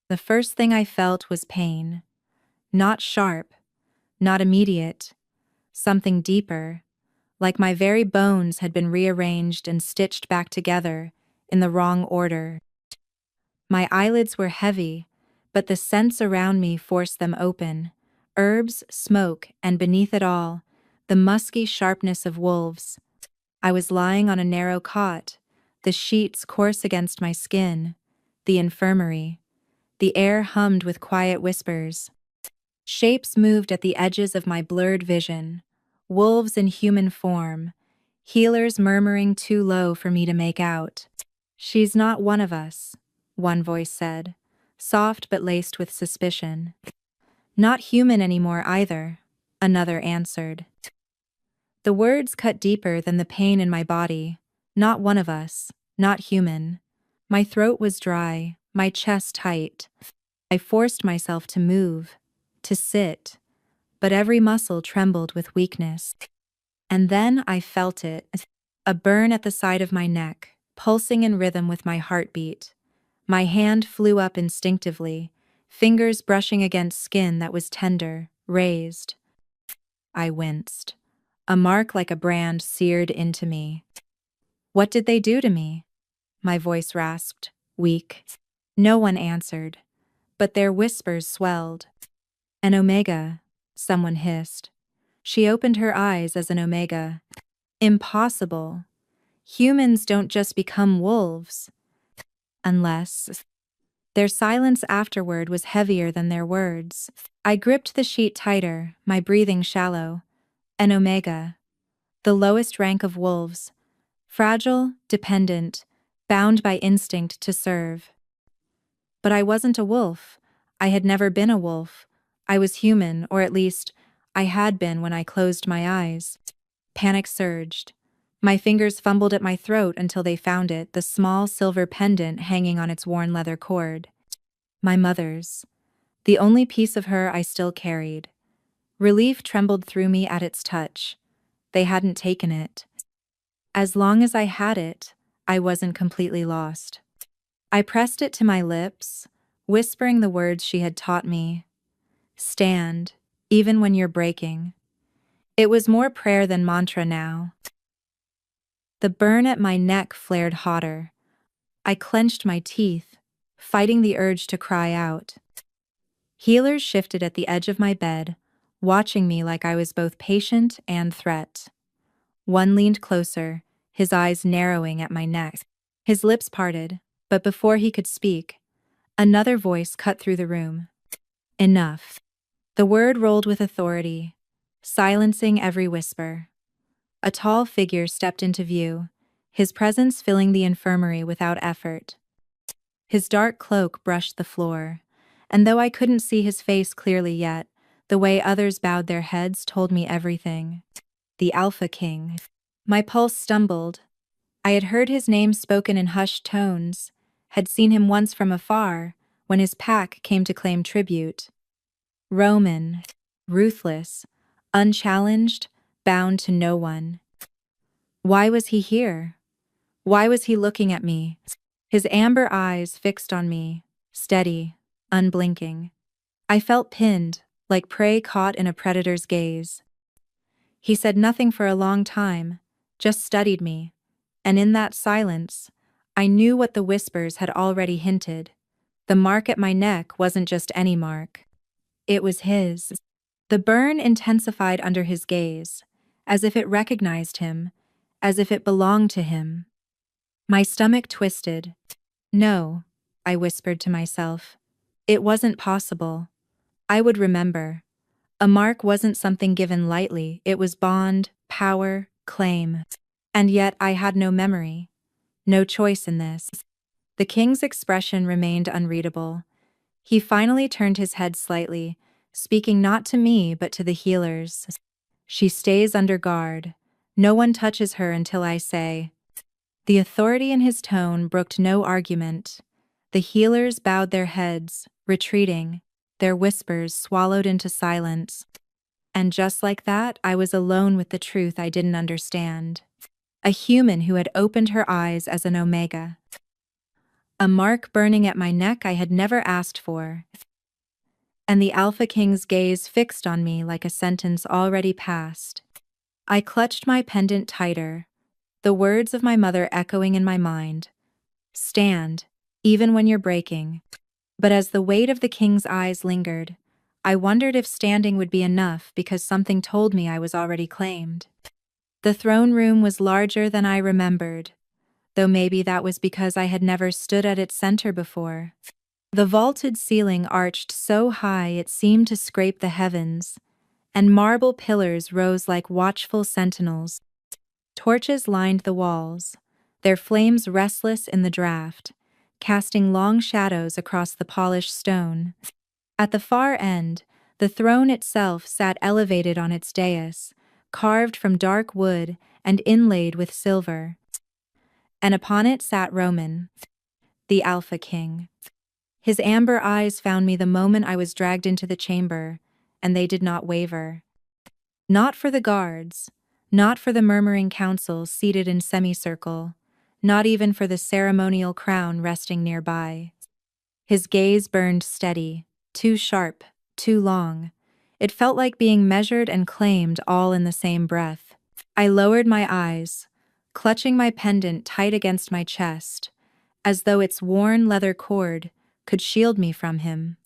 The first thing I felt was pain. Not sharp, not immediate, something deeper, like my very bones had been rearranged and stitched back together in the wrong order. My eyelids were heavy, but the scents around me forced them open. Herbs, smoke, and beneath it all, the musky sharpness of wolves. I was lying on a narrow cot, the sheets coarse against my skin. The infirmary. The air hummed with quiet whispers. Shapes moved at the edges of my blurred vision. Wolves in human form. Healers murmuring too low for me to make out. "She's not one of us," one voice said, soft but laced with suspicion. "Not human anymore either," another answered. The words cut deeper than the pain in my body. Not one of us, not human. My throat was dry, my chest tight. I forced myself to move, to sit, but every muscle trembled with weakness. And then I felt it, a burn at the side of my neck, pulsing in rhythm with my heartbeat. My hand flew up instinctively, fingers brushing against skin that was tender, raised. I winced. A mark like a brand seared into me. "What did they do to me?" My voice rasped, weak. No one answered, but their whispers swelled. "An omega," someone hissed. She opened her eyes as an omega. "Impossible. Humans don't just become wolves. Unless..." Their silence afterward was heavier than their words. I gripped the sheet tighter, my breathing shallow. An omega. The lowest rank of wolves. Fragile, dependent, bound by instinct to serve. But I wasn't a wolf. I had never been a wolf. I was human, or at least, I had been when I closed my eyes. Panic surged. My fingers fumbled at my throat until they found it, the small silver pendant hanging on its worn leather cord. My mother's. The only piece of her I still carried. Relief trembled through me at its touch. They hadn't taken it. As long as I had it, I wasn't completely lost. I pressed it to my lips, whispering the words she had taught me. "Stand, even when you're breaking." It was more prayer than mantra now. The burn at my neck flared hotter. I clenched my teeth, fighting the urge to cry out. Healers shifted at the edge of my bed, watching me like I was both patient and threat. One leaned closer, his eyes narrowing at my neck. His lips parted, but before he could speak, another voice cut through the room. "Enough." The word rolled with authority, silencing every whisper. A tall figure stepped into view, his presence filling the infirmary without effort. His dark cloak brushed the floor, and though I couldn't see his face clearly yet, the way others bowed their heads told me everything. The Alpha King. My pulse stumbled. I had heard his name spoken in hushed tones, had seen him once from afar, when his pack came to claim tribute. Roman, ruthless, unchallenged, bound to no one. Why was he here? Why was he looking at me? His amber eyes fixed on me, steady, unblinking. I felt pinned, like prey caught in a predator's gaze. He said nothing for a long time, just studied me, and in that silence, I knew what the whispers had already hinted. The mark at my neck wasn't just any mark. It was his. The burn intensified under his gaze, as if it recognized him, as if it belonged to him. My stomach twisted. "No," I whispered to myself. It wasn't possible. I would remember. A mark wasn't something given lightly, it was bond, power, claim. And yet I had no memory. No choice in this. The king's expression remained unreadable. He finally turned his head slightly, speaking not to me but to the healers. "She stays under guard. No one touches her until I say." The authority in his tone brooked no argument. The healers bowed their heads, retreating, their whispers swallowed into silence. And just like that, I was alone with the truth I didn't understand. A human who had opened her eyes as an omega. A mark burning at my neck I had never asked for, and the Alpha King's gaze fixed on me like a sentence already passed. I clutched my pendant tighter, the words of my mother echoing in my mind. Stand, even when you're breaking. But as the weight of the king's eyes lingered, I wondered if standing would be enough because something told me I was already claimed. The throne room was larger than I remembered, though maybe that was because I had never stood at its center before. The vaulted ceiling arched so high it seemed to scrape the heavens, and marble pillars rose like watchful sentinels. Torches lined the walls, their flames restless in the draught, casting long shadows across the polished stone. At the far end, the throne itself sat elevated on its dais, carved from dark wood and inlaid with silver. And upon it sat Roman, the Alpha King. His amber eyes found me the moment I was dragged into the chamber, and they did not waver. Not for the guards, not for the murmuring council seated in semicircle, not even for the ceremonial crown resting nearby. His gaze burned steady, too sharp, too long. It felt like being measured and claimed all in the same breath. I lowered my eyes, clutching my pendant tight against my chest, as though its worn leather cord could shield me from him.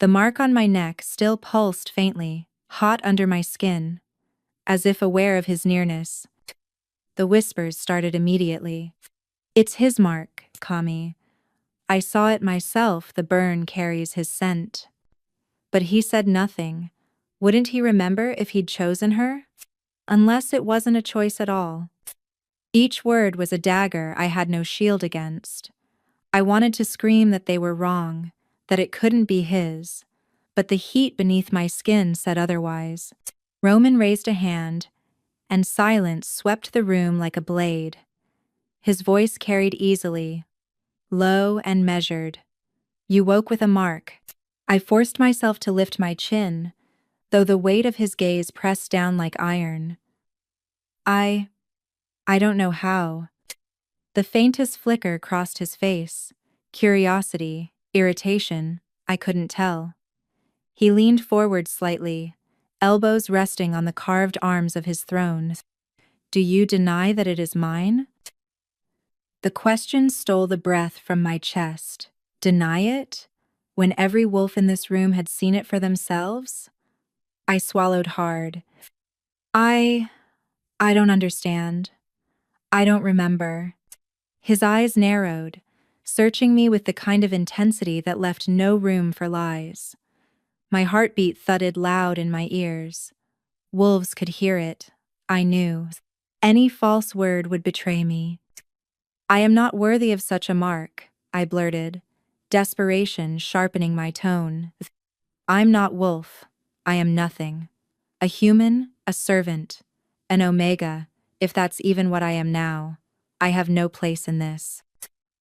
The mark on my neck still pulsed faintly, hot under my skin, as if aware of his nearness. The whispers started immediately. It's his mark, Kami. I saw it myself, the burn carries his scent. But he said nothing. Wouldn't he remember if he'd chosen her? Unless it wasn't a choice at all. Each word was a dagger I had no shield against. I wanted to scream that they were wrong, that it couldn't be his, but the heat beneath my skin said otherwise. Roman raised a hand, and silence swept the room like a blade. His voice carried easily, low and measured. You woke with a mark. I forced myself to lift my chin, though the weight of his gaze pressed down like iron. I don't know how. The faintest flicker crossed his face. Curiosity, irritation, I couldn't tell. He leaned forward slightly, elbows resting on the carved arms of his throne. Do you deny that it is mine? The question stole the breath from my chest. Deny it? When every wolf in this room had seen it for themselves? I swallowed hard. I don't understand. I don't remember. His eyes narrowed, searching me with the kind of intensity that left no room for lies. My heartbeat thudded loud in my ears. Wolves could hear it. I knew. Any false word would betray me. I am not worthy of such a mark, I blurted, desperation sharpening my tone. I'm not wolf. I am nothing. A human, a servant, an omega, if that's even what I am now. I have no place in this.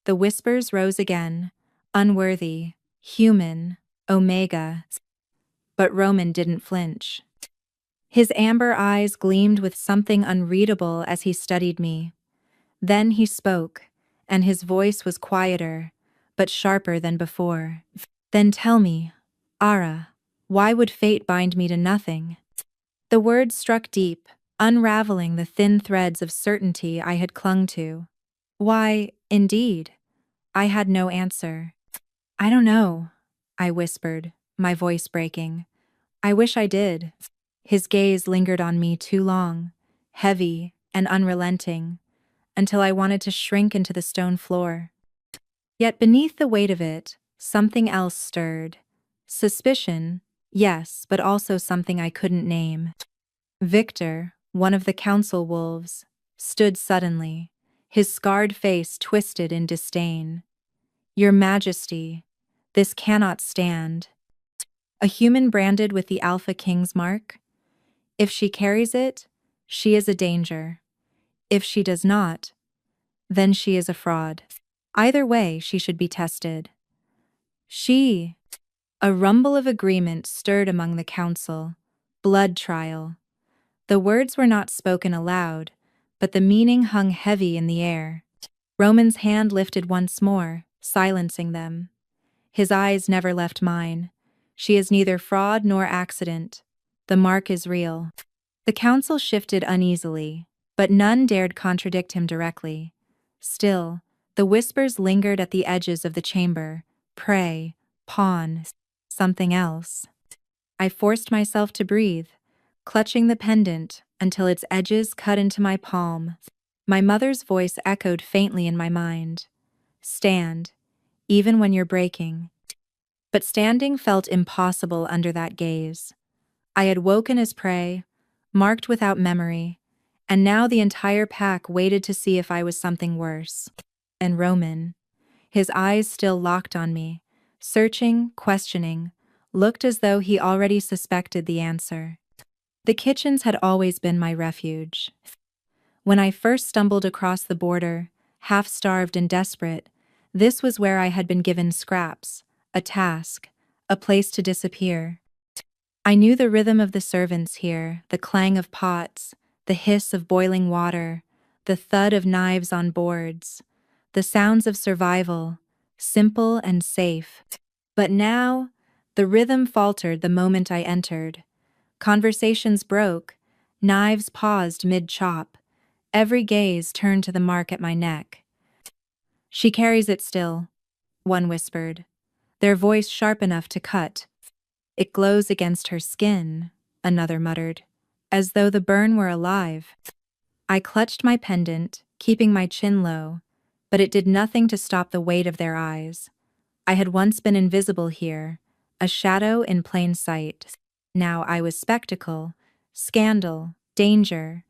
The whispers rose again, unworthy, human, omega. But Roman didn't flinch. His amber eyes gleamed with something unreadable as he studied me. Then he spoke, and his voice was quieter, but sharper than before. Then tell me, Ara, why would fate bind me to nothing? The words struck deep, unraveling the thin threads of certainty I had clung to. Why, indeed, I had no answer. I don't know, I whispered, my voice breaking. I wish I did. His gaze lingered on me too long, heavy and unrelenting, until I wanted to shrink into the stone floor. Yet beneath the weight of it, something else stirred. Suspicion, yes, but also something I couldn't name. Victor, one of the council wolves, stood suddenly, his scarred face twisted in disdain. Your Majesty, this cannot stand. A human branded with the Alpha King's mark? If she carries it, she is a danger. If she does not, then she is a fraud. Either way, she should be tested. A rumble of agreement stirred among the council. Blood trial. The words were not spoken aloud, but the meaning hung heavy in the air. Roman's hand lifted once more, silencing them. His eyes never left mine. She is neither fraud nor accident. The mark is real. The council shifted uneasily, but none dared contradict him directly. Still, the whispers lingered at the edges of the chamber. Pray, pawn, something else. I forced myself to breathe, clutching the pendant until its edges cut into my palm. My mother's voice echoed faintly in my mind. Stand, even when you're breaking. But standing felt impossible under that gaze. I had woken as prey, marked without memory, and now the entire pack waited to see if I was something worse. And Roman, his eyes still locked on me, searching, questioning, looked as though he already suspected the answer. The kitchens had always been my refuge. When I first stumbled across the border, half-starved and desperate, this was where I had been given scraps, a task, a place to disappear. I knew the rhythm of the servants here, the clang of pots, the hiss of boiling water, the thud of knives on boards, the sounds of survival, simple and safe. But now, the rhythm faltered the moment I entered. Conversations broke, knives paused mid-chop, every gaze turned to the mark at my neck. She carries it still, one whispered, their voice sharp enough to cut. It glows against her skin, another muttered, as though the burn were alive. I clutched my pendant, keeping my chin low, but it did nothing to stop the weight of their eyes. I had once been invisible here, a shadow in plain sight. Now I was spectacle, scandal, danger.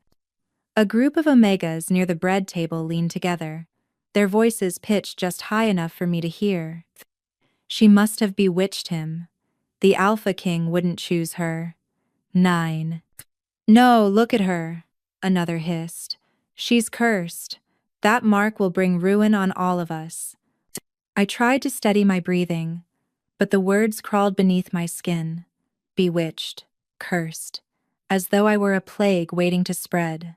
A group of Omegas near the bread table leaned together, their voices pitched just high enough for me to hear. She must have bewitched him. The Alpha King wouldn't choose her. 9. No, look at her, another hissed. She's cursed. That mark will bring ruin on all of us. I tried to steady my breathing, but the words crawled beneath my skin. Bewitched, cursed, as though I were a plague waiting to spread.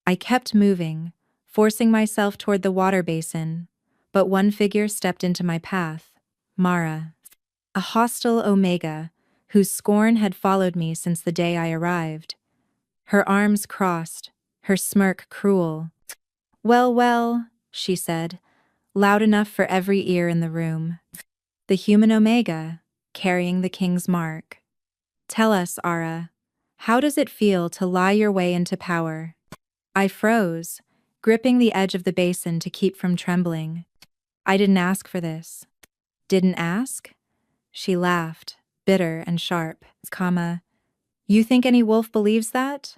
I kept moving, forcing myself toward the water basin, but one figure stepped into my path, Mara, a hostile Omega, whose scorn had followed me since the day I arrived. Her arms crossed, her smirk cruel. Well, well, she said, loud enough for every ear in the room. The human Omega, carrying the king's mark. Tell us, Ara, how does it feel to lie your way into power? I froze, gripping the edge of the basin to keep from trembling. I didn't ask for this. Didn't ask? She laughed, bitter and sharp, You think any wolf believes that?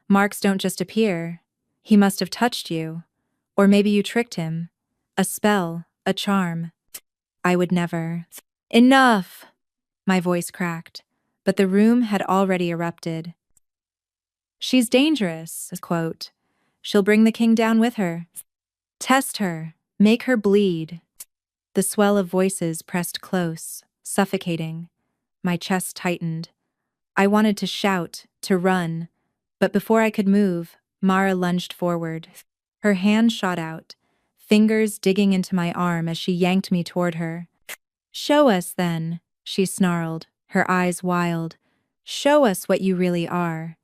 Marks don't just appear. He must have touched you. Or maybe you tricked him. A spell, a charm. I would never. Enough! My voice cracked, but the room had already erupted. She's dangerous, quote. She'll bring the king down with her. Test her, make her bleed. The swell of voices pressed close, suffocating. My chest tightened. I wanted to shout, to run, but before I could move, Mara lunged forward. Her hand shot out, fingers digging into my arm as she yanked me toward her. Show us, then, she snarled, her eyes wild. Show us what you really are.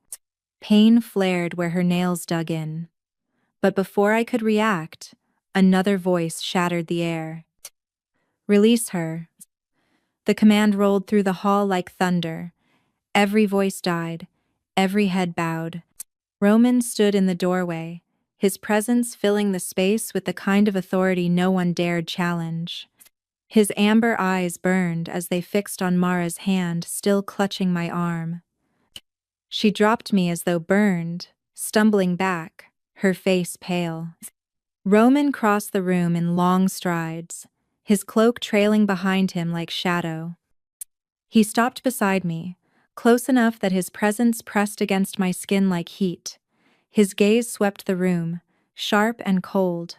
Pain flared where her nails dug in. But before I could react, another voice shattered the air. Release her. The command rolled through the hall like thunder. Every voice died, every head bowed. Roman stood in the doorway, his presence filling the space with the kind of authority no one dared challenge. His amber eyes burned as they fixed on Mara's hand still clutching my arm. She dropped me as though burned, stumbling back, her face pale. Roman crossed the room in long strides, his cloak trailing behind him like shadow. He stopped beside me, close enough that his presence pressed against my skin like heat. His gaze swept the room, sharp and cold.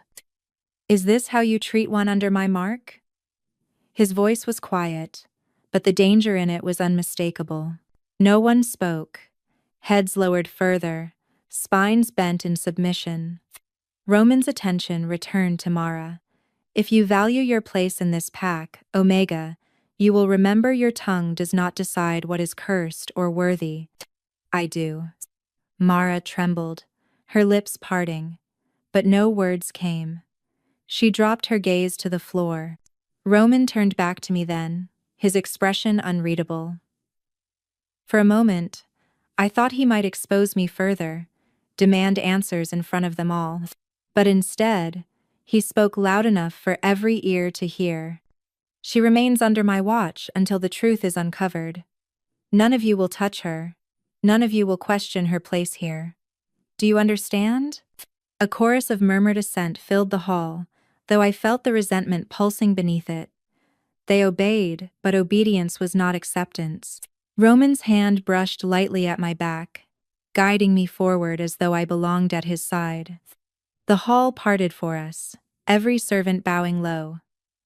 Is this how you treat one under my mark? His voice was quiet, but the danger in it was unmistakable. No one spoke. Heads lowered further, spines bent in submission. Roman's attention returned to Mara. If you value your place in this pack, Omega, you will remember your tongue does not decide what is cursed or worthy. I do. Mara trembled, her lips parting, but no words came. She dropped her gaze to the floor. Roman turned back to me then, his expression unreadable. For a moment, I thought he might expose me further, demand answers in front of them all. But instead, he spoke loud enough for every ear to hear. She remains under my watch until the truth is uncovered. None of you will touch her. None of you will question her place here. Do you understand? A chorus of murmured assent filled the hall, though I felt the resentment pulsing beneath it. They obeyed, but obedience was not acceptance. Roman's hand brushed lightly at my back, guiding me forward as though I belonged at his side. The hall parted for us, every servant bowing low,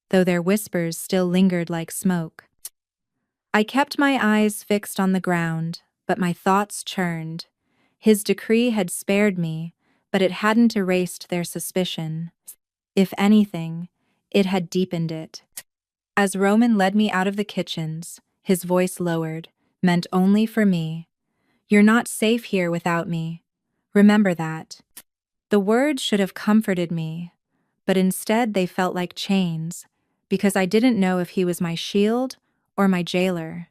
though their whispers still lingered like smoke. I kept my eyes fixed on the ground, but my thoughts churned. His decree had spared me, but it hadn't erased their suspicion. If anything, it had deepened it. As Roman led me out of the kitchens, his voice lowered, meant only for me. You're not safe here without me. Remember that. The words should have comforted me, but instead they felt like chains, because I didn't know if he was my shield or my jailer.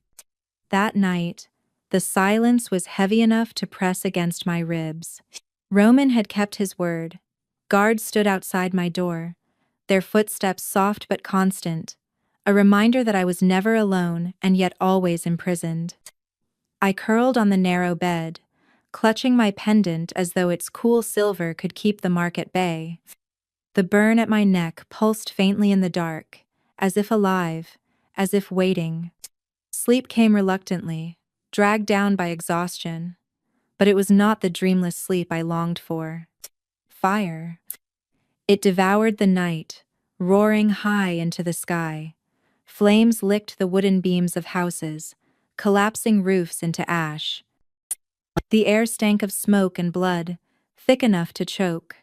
That night, the silence was heavy enough to press against my ribs. Roman had kept his word. Guards stood outside my door, their footsteps soft but constant, a reminder that I was never alone and yet always imprisoned. I curled on the narrow bed, clutching my pendant as though its cool silver could keep the mark at bay. The burn at my neck pulsed faintly in the dark, as if alive, as if waiting. Sleep came reluctantly, dragged down by exhaustion, but it was not the dreamless sleep I longed for. Fire. It devoured the night, roaring high into the sky. Flames licked the wooden beams of houses, collapsing roofs into ash. The air stank of smoke and blood, thick enough to choke.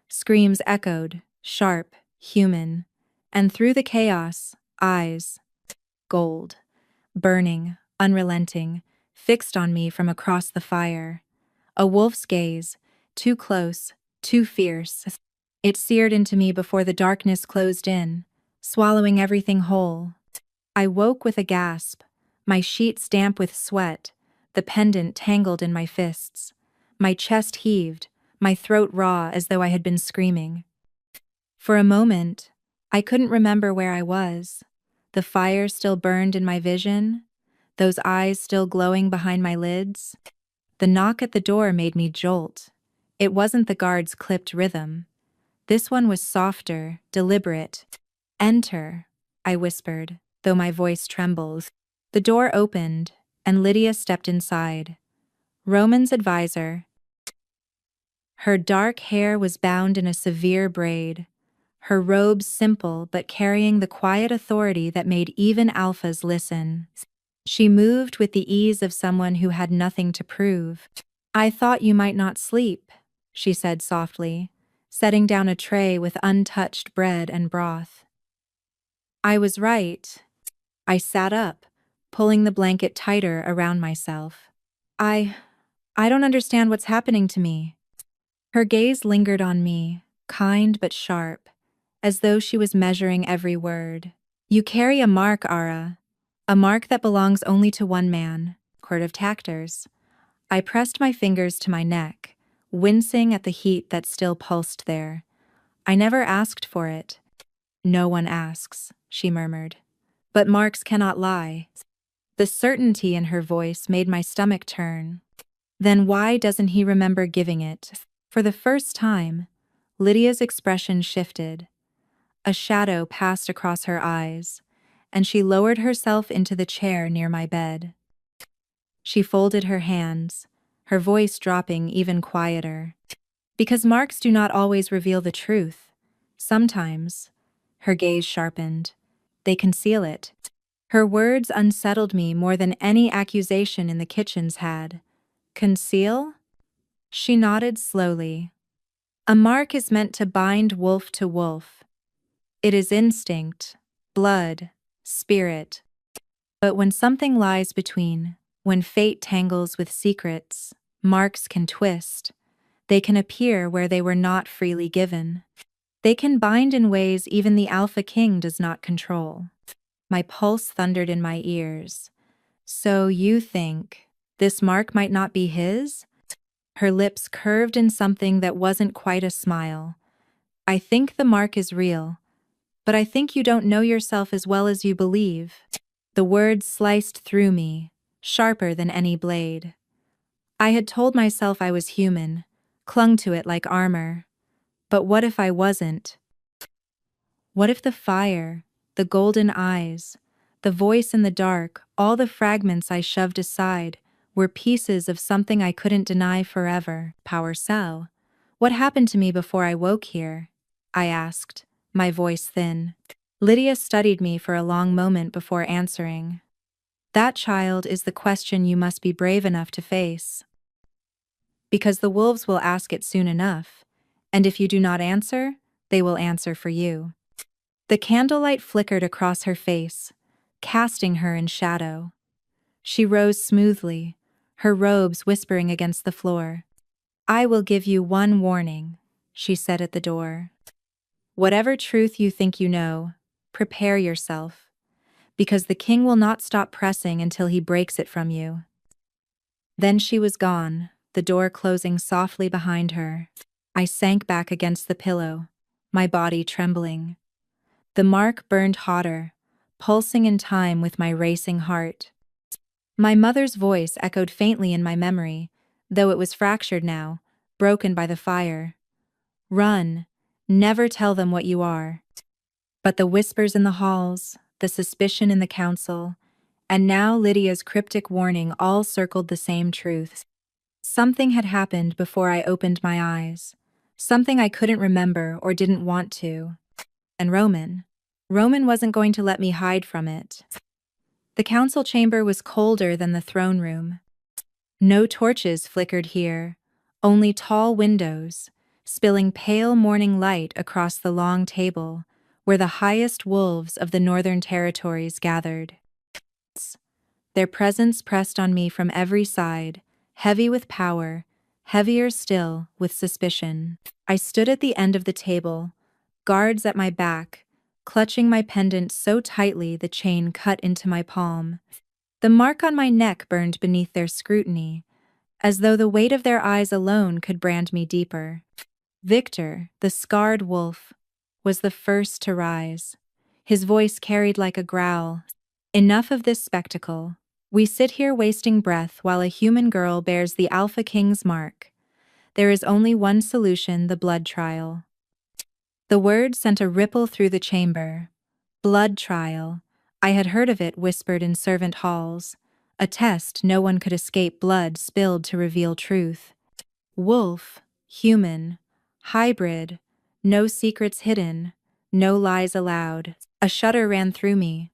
Screams echoed, sharp, human, and through the chaos, eyes. Gold. Burning, unrelenting, fixed on me from across the fire. A wolf's gaze, too close, too fierce. It seared into me before the darkness closed in, swallowing everything whole. I woke with a gasp, my sheets damp with sweat, the pendant tangled in my fists. My chest heaved, my throat raw as though I had been screaming. For a moment, I couldn't remember where I was. The fire still burned in my vision, those eyes still glowing behind my lids. The knock at the door made me jolt. It wasn't the guard's clipped rhythm. This one was softer, deliberate. "Enter," I whispered, though my voice trembled. The door opened, and Lydia stepped inside. Roman's advisor. Her dark hair was bound in a severe braid, her robes simple but carrying the quiet authority that made even alphas listen. She moved with the ease of someone who had nothing to prove. "I thought you might not sleep," she said softly, setting down a tray with untouched bread and broth. I was right. I sat up, pulling the blanket tighter around myself. I don't understand what's happening to me." Her gaze lingered on me, kind but sharp, as though she was measuring every word. "You carry a mark, Ara. A mark that belongs only to one man, Court of Tactors." I pressed my fingers to my neck, wincing at the heat that still pulsed there. "I never asked for it." "No one asks," she murmured. "But marks cannot lie." The certainty in her voice made my stomach turn. "Then why doesn't he remember giving it?" For the first time, Lydia's expression shifted. A shadow passed across her eyes, and she lowered herself into the chair near my bed. She folded her hands, her voice dropping even quieter. "Because marks do not always reveal the truth. Sometimes," her gaze sharpened, "they conceal it." Her words unsettled me more than any accusation in the kitchens had. "Conceal?" She nodded slowly. A mark is meant to bind wolf to wolf. It is instinct, blood, spirit. But when something lies between, when fate tangles with secrets, marks can twist. They can appear where they were not freely given. They can bind in ways even the Alpha King does not control. My pulse thundered in my ears. So you think this mark might not be his? Her lips curved in something that wasn't quite a smile. I think the mark is real, but I think you don't know yourself as well as you believe. The words sliced through me, sharper than any blade. I had told myself I was human, clung to it like armor. But what if I wasn't? What if the fire, the golden eyes, the voice in the dark, all the fragments I shoved aside, were pieces of something I couldn't deny forever? Power cell. What happened to me before I woke here? I asked, my voice thin. Lydia studied me for a long moment before answering. That, child, is the question you must be brave enough to face. Because the wolves will ask it soon enough, and if you do not answer, they will answer for you. The candlelight flickered across her face, casting her in shadow. She rose smoothly, her robes whispering against the floor. I will give you one warning, she said at the door. Whatever truth you think you know, prepare yourself, because the king will not stop pressing until he breaks it from you. Then she was gone, the door closing softly behind her. I sank back against the pillow, my body trembling. The mark burned hotter, pulsing in time with my racing heart. My mother's voice echoed faintly in my memory, though it was fractured now, broken by the fire. Run, never tell them what you are. But the whispers in the halls, the suspicion in the council, and now Lydia's cryptic warning all circled the same truths. Something had happened before I opened my eyes, something I couldn't remember or didn't want to. And Roman wasn't going to let me hide from it. The council chamber was colder than the throne room. No torches flickered here, only tall windows, spilling pale morning light across the long table, where the highest wolves of the northern territories gathered. Their presence pressed on me from every side, heavy with power, heavier still with suspicion. I stood at the end of the table, guards at my back, clutching my pendant so tightly the chain cut into my palm. The mark on my neck burned beneath their scrutiny, as though the weight of their eyes alone could brand me deeper. Victor, the scarred wolf, was the first to rise. His voice carried like a growl. Enough of this spectacle. We sit here wasting breath while a human girl bears the Alpha King's mark. There is only one solution: the blood trial. The word sent a ripple through the chamber. Blood trial. I had heard of it whispered in servant halls. A test no one could escape, blood spilled to reveal truth. Wolf, human, hybrid, no secrets hidden, no lies allowed. A shudder ran through me.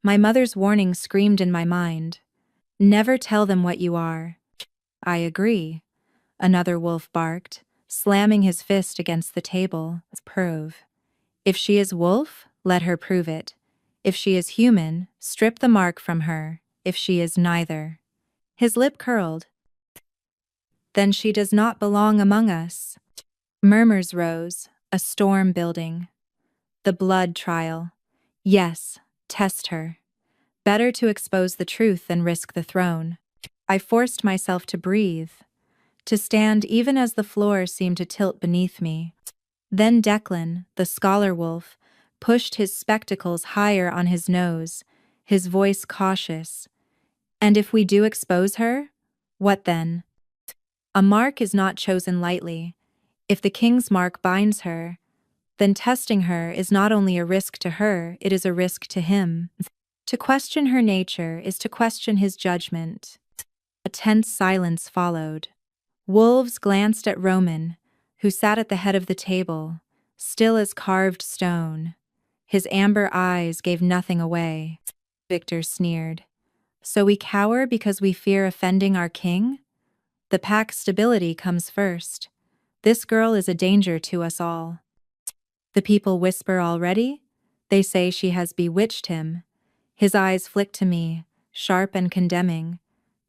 My mother's warning screamed in my mind. Never tell them what you are. I agree, another wolf barked, slamming his fist against the table. Prove. If she is wolf, let her prove it. If she is human, strip the mark from her. If she is neither. His lip curled. Then she does not belong among us. Murmurs rose, a storm building. The blood trial. Yes, test her. Better to expose the truth than risk the throne. I forced myself to breathe, to stand even as the floor seemed to tilt beneath me. Then Declan, the scholar wolf, pushed his spectacles higher on his nose, his voice cautious. And if we do expose her, what then? A mark is not chosen lightly. If the king's mark binds her, then testing her is not only a risk to her, it is a risk to him. To question her nature is to question his judgment. A tense silence followed. Wolves glanced at Roman, who sat at the head of the table, still as carved stone. His amber eyes gave nothing away. Victor sneered. So we cower because we fear offending our king? The pack's stability comes first. This girl is a danger to us all. The people whisper already. They say she has bewitched him. His eyes flick to me, sharp and condemning.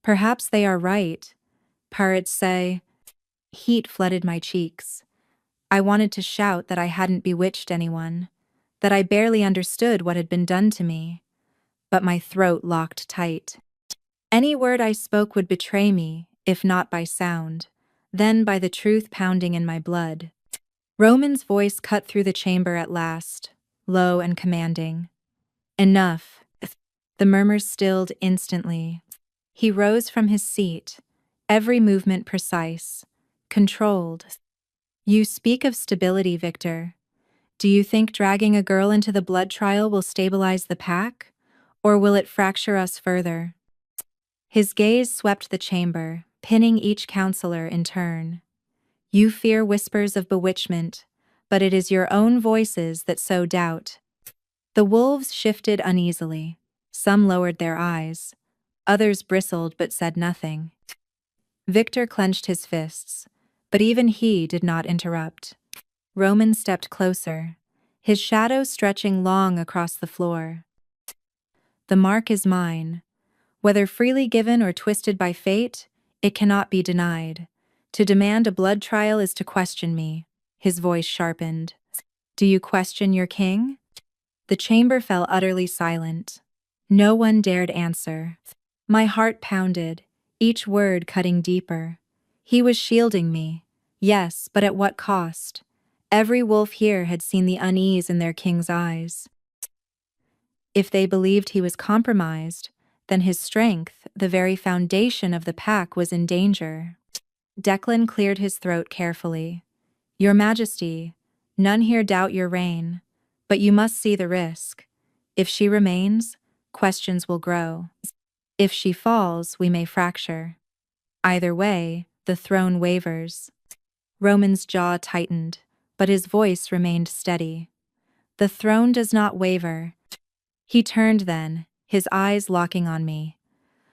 Perhaps they are right. Pirates say. Heat flooded my cheeks. I wanted to shout that I hadn't bewitched anyone, that I barely understood what had been done to me. But my throat locked tight. Any word I spoke would betray me, if not by sound, then by the truth pounding in my blood. Roman's voice cut through the chamber at last, low and commanding. Enough. The murmurs stilled instantly. He rose from his seat, every movement precise, controlled. You speak of stability, Victor. Do you think dragging a girl into the blood trial will stabilize the pack? Or will it fracture us further? His gaze swept the chamber, pinning each counselor in turn. You fear whispers of bewitchment, but it is your own voices that sow doubt. The wolves shifted uneasily. Some lowered their eyes. Others bristled but said nothing. Victor clenched his fists, but even he did not interrupt. Roman stepped closer, his shadow stretching long across the floor. The mark is mine. Whether freely given or twisted by fate, it cannot be denied. To demand a blood trial is to question me. His voice sharpened. Do you question your king? The chamber fell utterly silent. No one dared answer. My heart pounded, each word cutting deeper. He was shielding me. Yes, but at what cost? Every wolf here had seen the unease in their king's eyes. If they believed he was compromised, then his strength, the very foundation of the pack, was in danger. Declan cleared his throat carefully. Your Majesty, none here doubt your reign, but you must see the risk. If she remains, questions will grow. If she falls, we may fracture. Either way, the throne wavers. Roman's jaw tightened, but his voice remained steady. The throne does not waver. He turned then, his eyes locking on me.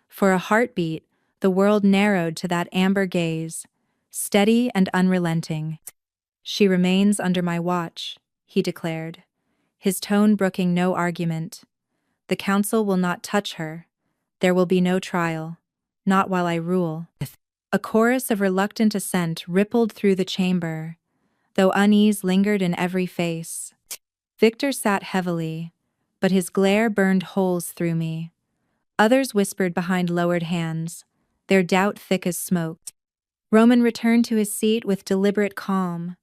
For a heartbeat, the world narrowed to that amber gaze, steady and unrelenting. She remains under my watch, he declared, his tone brooking no argument. The council will not touch her. There will be no trial, not while I rule. A chorus of reluctant assent rippled through the chamber, though unease lingered in every face. Victor sat heavily, but his glare burned holes through me. Others whispered behind lowered hands, their doubt thick as smoke. Roman returned to his seat with deliberate calm,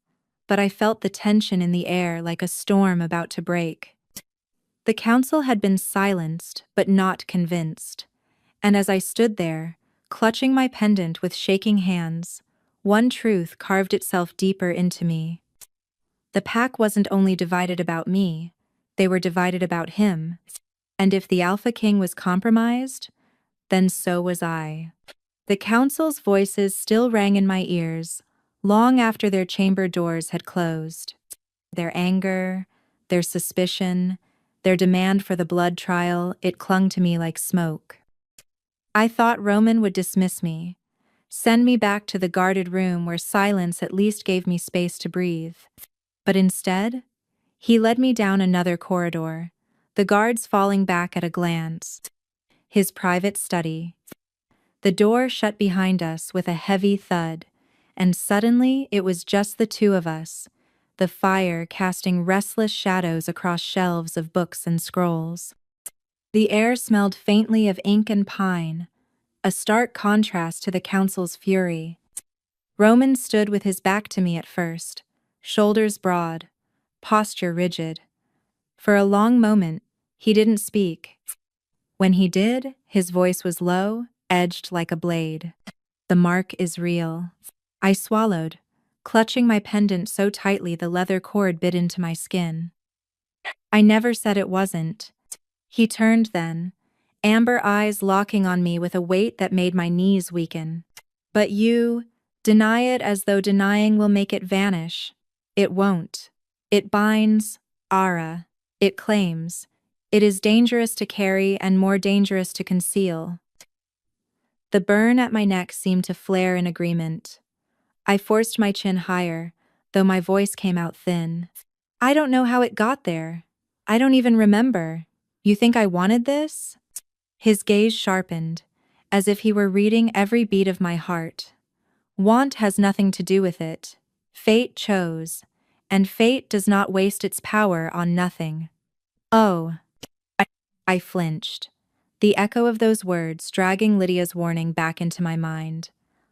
but I felt the tension in the air like a storm about to break. The council had been silenced, but not convinced, and as I stood there, clutching my pendant with shaking hands, one truth carved itself deeper into me. The pack wasn't only divided about me, they were divided about him, and if the Alpha King was compromised, then so was I. The council's voices still rang in my ears, long after their chamber doors had closed. Their anger, their suspicion, their demand for the blood trial, it clung to me like smoke. I thought Roman would dismiss me, send me back to the guarded room where silence at least gave me space to breathe. But instead, he led me down another corridor, the guards falling back at a glance. His private study. The door shut behind us with a heavy thud, and suddenly it was just the two of us, the fire casting restless shadows across shelves of books and scrolls. The air smelled faintly of ink and pine, a stark contrast to the council's fury. Roman stood with his back to me at first, shoulders broad, posture rigid. For a long moment, he didn't speak. When he did, his voice was low, edged like a blade. The mark is real. I swallowed, clutching my pendant so tightly the leather cord bit into my skin. I never said it wasn't. He turned then, amber eyes locking on me with a weight that made my knees weaken. But you deny it as though denying will make it vanish. It won't. It binds, Ara. It claims. It is dangerous to carry and more dangerous to conceal. The burn at my neck seemed to flare in agreement. I forced my chin higher, though my voice came out thin. I don't know how it got there. I don't even remember. You think I wanted this? His gaze sharpened, as if he were reading every beat of my heart. Want has nothing to do with it. Fate chose, and fate does not waste its power on nothing. Oh. I flinched. The echo of those words dragging Lydia's warning back into my mind.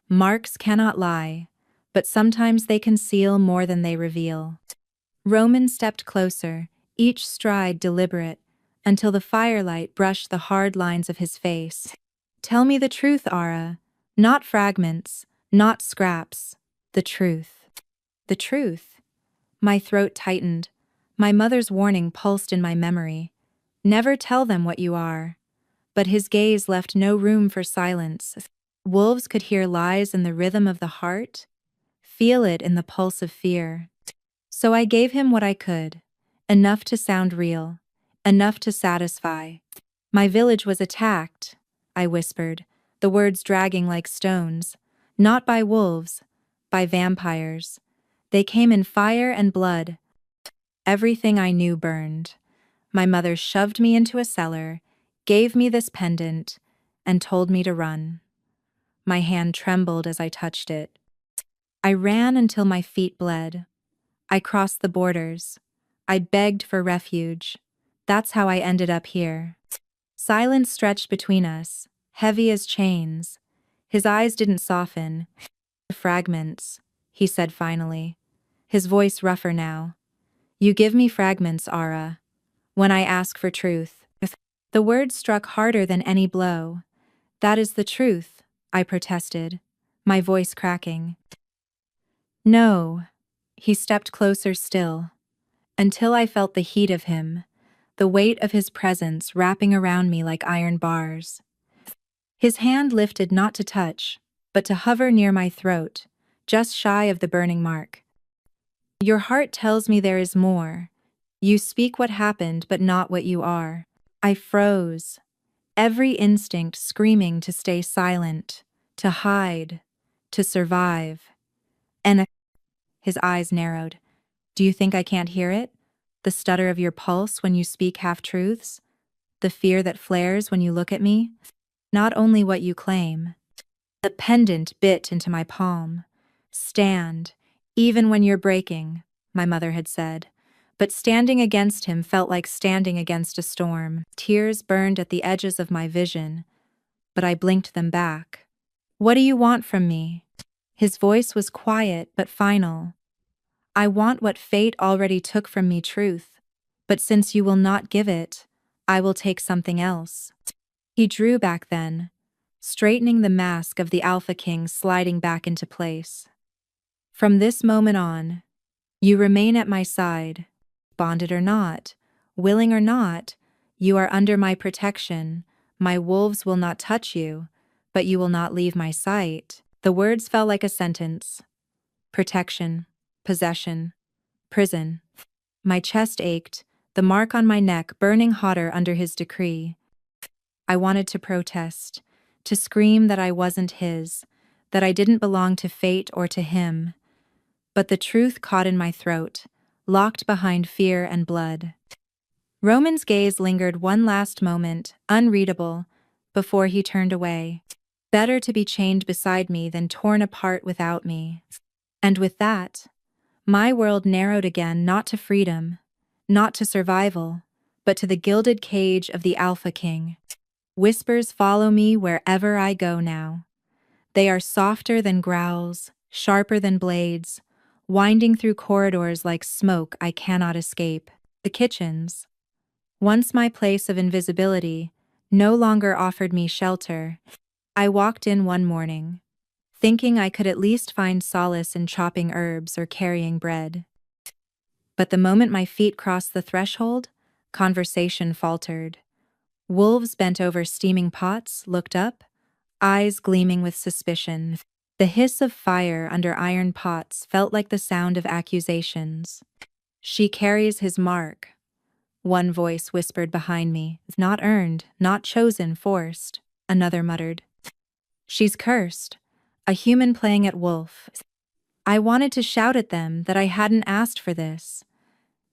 Marks cannot lie, but sometimes they conceal more than they reveal. Roman stepped closer, each stride deliberate, until the firelight brushed the hard lines of his face. Tell me the truth, Ara. Not fragments, not scraps. The truth. The truth. My throat tightened. My mother's warning pulsed in my memory. Never tell them what you are. But his gaze left no room for silence. Wolves could hear lies in the rhythm of the heart, feel it in the pulse of fear. So I gave him what I could, enough to sound real, enough to satisfy. My village was attacked, I whispered, the words dragging like stones. Not by wolves, by vampires. They came in fire and blood. Everything I knew burned. My mother shoved me into a cellar, gave me this pendant, and told me to run. My hand trembled as I touched it. I ran until my feet bled. I crossed the borders. I begged for refuge. That's how I ended up here. Silence stretched between us, heavy as chains. His eyes didn't soften. Fragments, he said finally, his voice rougher now. You give me fragments, Ara, when I ask for truth. The words struck harder than any blow. That is the truth, I protested, my voice cracking. No. He stepped closer still, until I felt the heat of him, the weight of his presence wrapping around me like iron bars. His hand lifted not to touch, but to hover near my throat, just shy of the burning mark. Your heart tells me there is more. You speak what happened, but not what you are. I froze, every instinct screaming to stay silent, to hide, to survive. And his eyes narrowed. Do you think I can't hear it? The stutter of your pulse when you speak half-truths? The fear that flares when you look at me? Not only what you claim. The pendant bit into my palm. Stand, even when you're breaking, my mother had said. But standing against him felt like standing against a storm. Tears burned at the edges of my vision, but I blinked them back. What do you want from me? His voice was quiet but final. I want what fate already took from me, truth. But since you will not give it, I will take something else. He drew back then, straightening the mask of the Alpha King sliding back into place. From this moment on, you remain at my side, bonded or not, willing or not, you are under my protection. My wolves will not touch you, but you will not leave my sight. The words fell like a sentence. Protection, possession, prison. My chest ached, the mark on my neck burning hotter under his decree. I wanted to protest, to scream that I wasn't his, that I didn't belong to fate or to him. But the truth caught in my throat, locked behind fear and blood. Roman's gaze lingered one last moment, unreadable, before he turned away. Better to be chained beside me than torn apart without me. And with that, my world narrowed again, not to freedom, not to survival, but to the gilded cage of the Alpha King. Whispers follow me wherever I go now. They are softer than growls, sharper than blades, winding through corridors like smoke I cannot escape. The kitchens, once my place of invisibility, no longer offered me shelter. I walked in one morning, thinking I could at least find solace in chopping herbs or carrying bread. But the moment my feet crossed the threshold, conversation faltered. Wolves bent over steaming pots, looked up, eyes gleaming with suspicion. The hiss of fire under iron pots felt like the sound of accusations. She carries his mark, one voice whispered behind me. Not earned, not chosen, forced, another muttered. She's cursed, a human playing at wolf. I wanted to shout at them that I hadn't asked for this,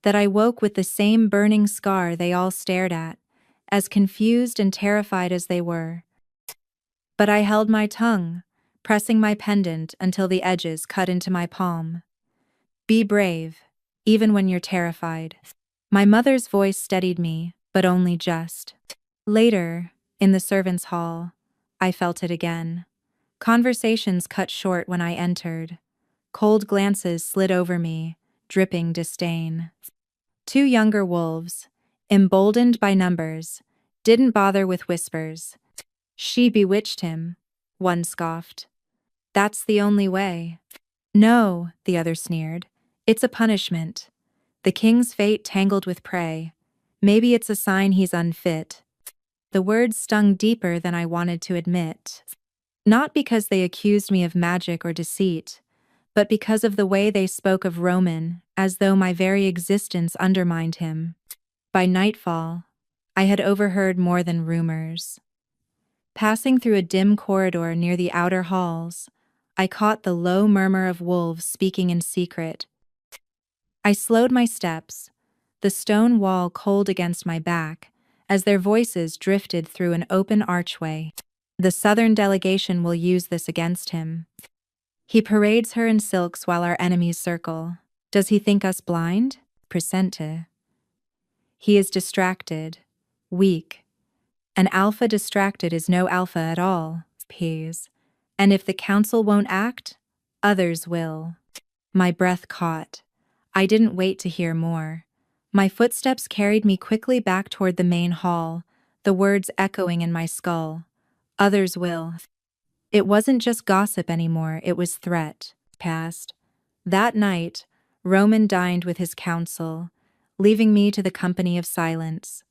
that I woke with the same burning scar they all stared at, as confused and terrified as they were. But I held my tongue, pressing my pendant until the edges cut into my palm. Be brave, even when you're terrified. My mother's voice steadied me, but only just. Later, in the servants' hall, I felt it again. Conversations cut short when I entered. Cold glances slid over me, dripping disdain. Two younger wolves, emboldened by numbers, didn't bother with whispers. She bewitched him, one scoffed. That's the only way. No, the other sneered. It's a punishment. The king's fate tangled with prey. Maybe it's a sign he's unfit. The words stung deeper than I wanted to admit. Not because they accused me of magic or deceit, but because of the way they spoke of Roman, as though my very existence undermined him. By nightfall, I had overheard more than rumors. Passing through a dim corridor near the outer halls, I caught the low murmur of wolves speaking in secret. I slowed my steps, the stone wall cold against my back, as their voices drifted through an open archway. The southern delegation will use this against him. He parades her in silks while our enemies circle. Does he think us blind? Presente. He is distracted, weak. An alpha distracted is no alpha at all, Peas. And if the council won't act, others will. My breath caught. I didn't wait to hear more. My footsteps carried me quickly back toward the main hall, the words echoing in my skull. Others will. It wasn't just gossip anymore, it was threat. Past. That night, Roman dined with his council, leaving me to the company of silence.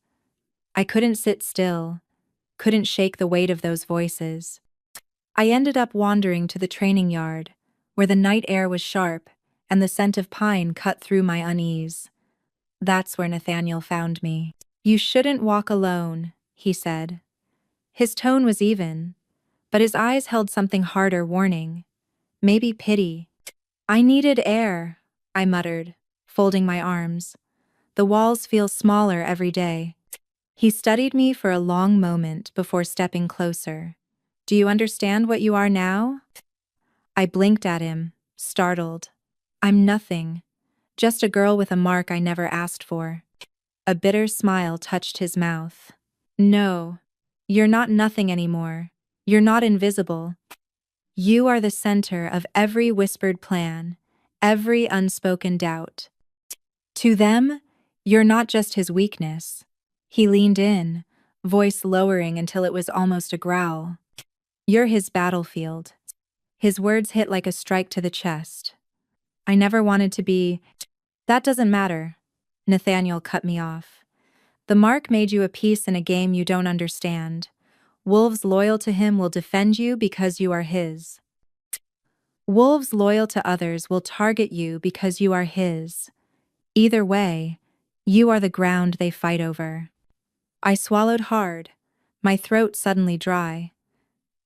I couldn't sit still, couldn't shake the weight of those voices. I ended up wandering to the training yard, where the night air was sharp and the scent of pine cut through my unease. That's where Nathaniel found me. You shouldn't walk alone, he said. His tone was even, but his eyes held something harder warning. Maybe pity. I needed air, I muttered, folding my arms. The walls feel smaller every day. He studied me for a long moment before stepping closer. Do you understand what you are now? I blinked at him, startled. I'm nothing. Just a girl with a mark I never asked for. A bitter smile touched his mouth. No, you're not nothing anymore. You're not invisible. You are the center of every whispered plan, every unspoken doubt. To them, you're not just his weakness. He leaned in, voice lowering until it was almost a growl. You're his battlefield. His words hit like a strike to the chest. I never wanted to be. That doesn't matter. Nathaniel cut me off. The mark made you a piece in a game you don't understand. Wolves loyal to him will defend you because you are his. Wolves loyal to others will target you because you are his. Either way, you are the ground they fight over. I swallowed hard, my throat suddenly dry.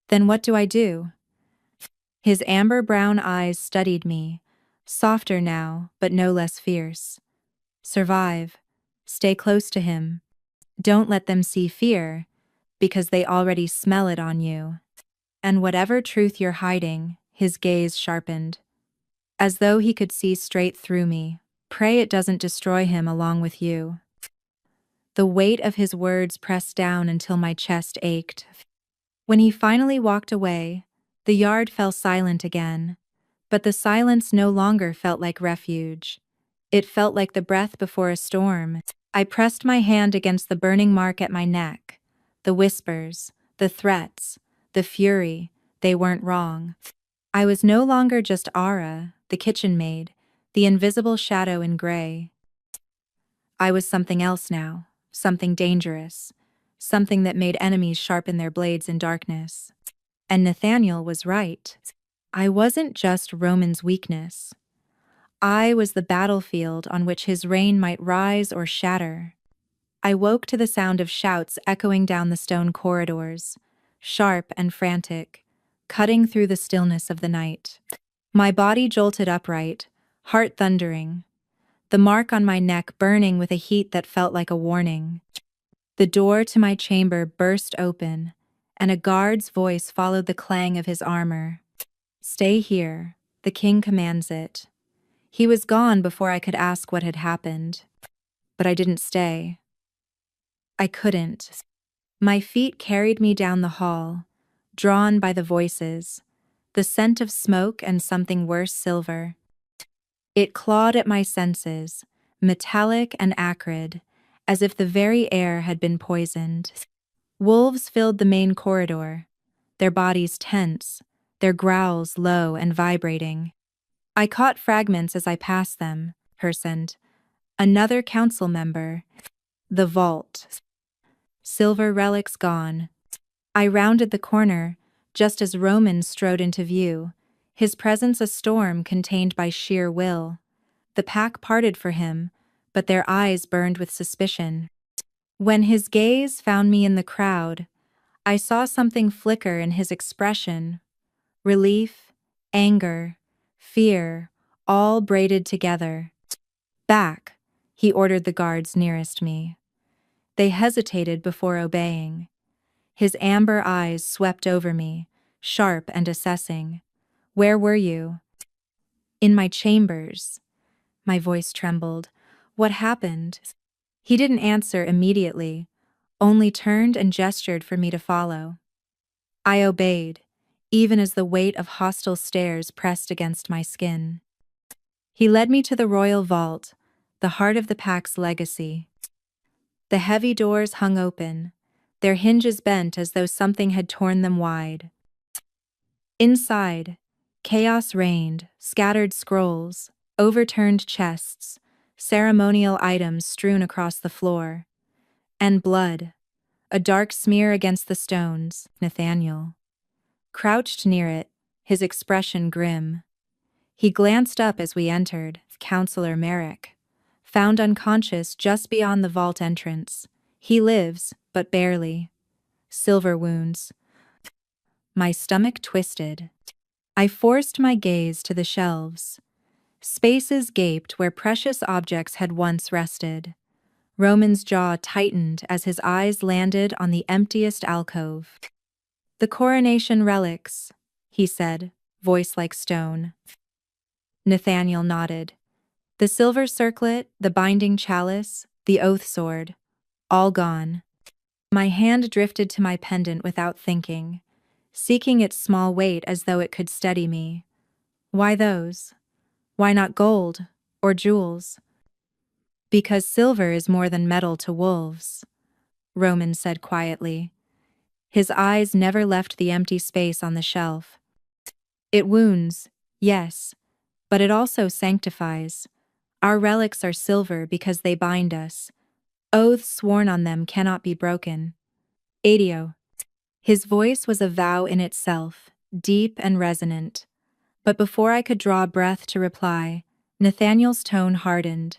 Then what do? His amber-brown eyes studied me, softer now, but no less fierce. Survive. Stay close to him. Don't let them see fear, because they already smell it on you. And whatever truth you're hiding, his gaze sharpened. As though he could see straight through me. Pray it doesn't destroy him along with you. The weight of his words pressed down until my chest ached. When he finally walked away, the yard fell silent again. But the silence no longer felt like refuge. It felt like the breath before a storm. I pressed my hand against the burning mark at my neck. The whispers, the threats, the fury, they weren't wrong. I was no longer just Ara, the kitchen maid, the invisible shadow in gray. I was something else now, something dangerous, something that made enemies sharpen their blades in darkness. And Nathaniel was right. I wasn't just Roman's weakness. I was the battlefield on which his reign might rise or shatter. I woke to the sound of shouts echoing down the stone corridors, sharp and frantic, cutting through the stillness of the night. My body jolted upright, heart thundering, the mark on my neck burning with a heat that felt like a warning. The door to my chamber burst open, and a guard's voice followed the clang of his armor. "Stay here, the king commands it." He was gone before I could ask what had happened. But I didn't stay. I couldn't. My feet carried me down the hall, drawn by the voices, the scent of smoke and something worse, silver. It clawed at my senses, metallic and acrid, as if the very air had been poisoned. Wolves filled the main corridor, their bodies tense, their growls low and vibrating. I caught fragments as I passed them, Hersand, another council member, the vault. Silver relics gone. I rounded the corner, just as Roman strode into view, his presence a storm contained by sheer will. The pack parted for him, but their eyes burned with suspicion. When his gaze found me in the crowd, I saw something flicker in his expression. Relief, anger, fear, all braided together. "Back," he ordered the guards nearest me. They hesitated before obeying. His amber eyes swept over me, sharp and assessing. "Where were you?" "In my chambers." My voice trembled. "What happened?" He didn't answer immediately, only turned and gestured for me to follow. I obeyed, even as the weight of hostile stares pressed against my skin. He led me to the royal vault, the heart of the pack's legacy. The heavy doors hung open, their hinges bent as though something had torn them wide. Inside, chaos reigned, scattered scrolls, overturned chests, ceremonial items strewn across the floor. And blood, a dark smear against the stones. Nathaniel crouched near it, his expression grim. He glanced up as we entered. "Counselor Merrick, found unconscious just beyond the vault entrance. He lives, but barely. Silver wounds." My stomach twisted. I forced my gaze to the shelves. Spaces gaped where precious objects had once rested. Roman's jaw tightened as his eyes landed on the emptiest alcove. "The coronation relics," he said, voice like stone. Nathaniel nodded. "The silver circlet, the binding chalice, the oath sword, all gone." My hand drifted to my pendant without thinking, seeking its small weight as though it could steady me. Why those? Why not gold or jewels? "Because silver is more than metal to wolves," Roman said quietly. His eyes never left the empty space on the shelf. "It wounds, yes, but it also sanctifies. Our relics are silver because they bind us. Oaths sworn on them cannot be broken." Adio. His voice was a vow in itself, deep and resonant. But before I could draw breath to reply, Nathaniel's tone hardened.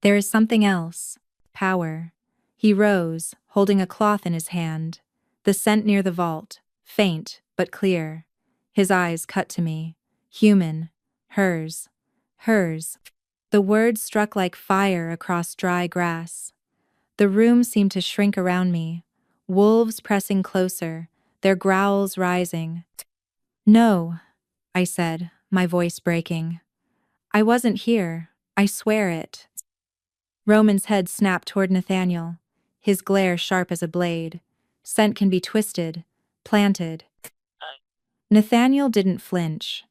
"There is something else. Power." He rose, holding a cloth in his hand. The scent near the vault, faint but clear. His eyes cut to me. Human. Hers. Hers. The words struck like fire across dry grass. The room seemed to shrink around me, wolves pressing closer, their growls rising. "No," I said, my voice breaking. "I wasn't here. I swear it." Roman's head snapped toward Nathaniel, his glare sharp as a blade. "Scent can be twisted, planted." Nathaniel didn't flinch.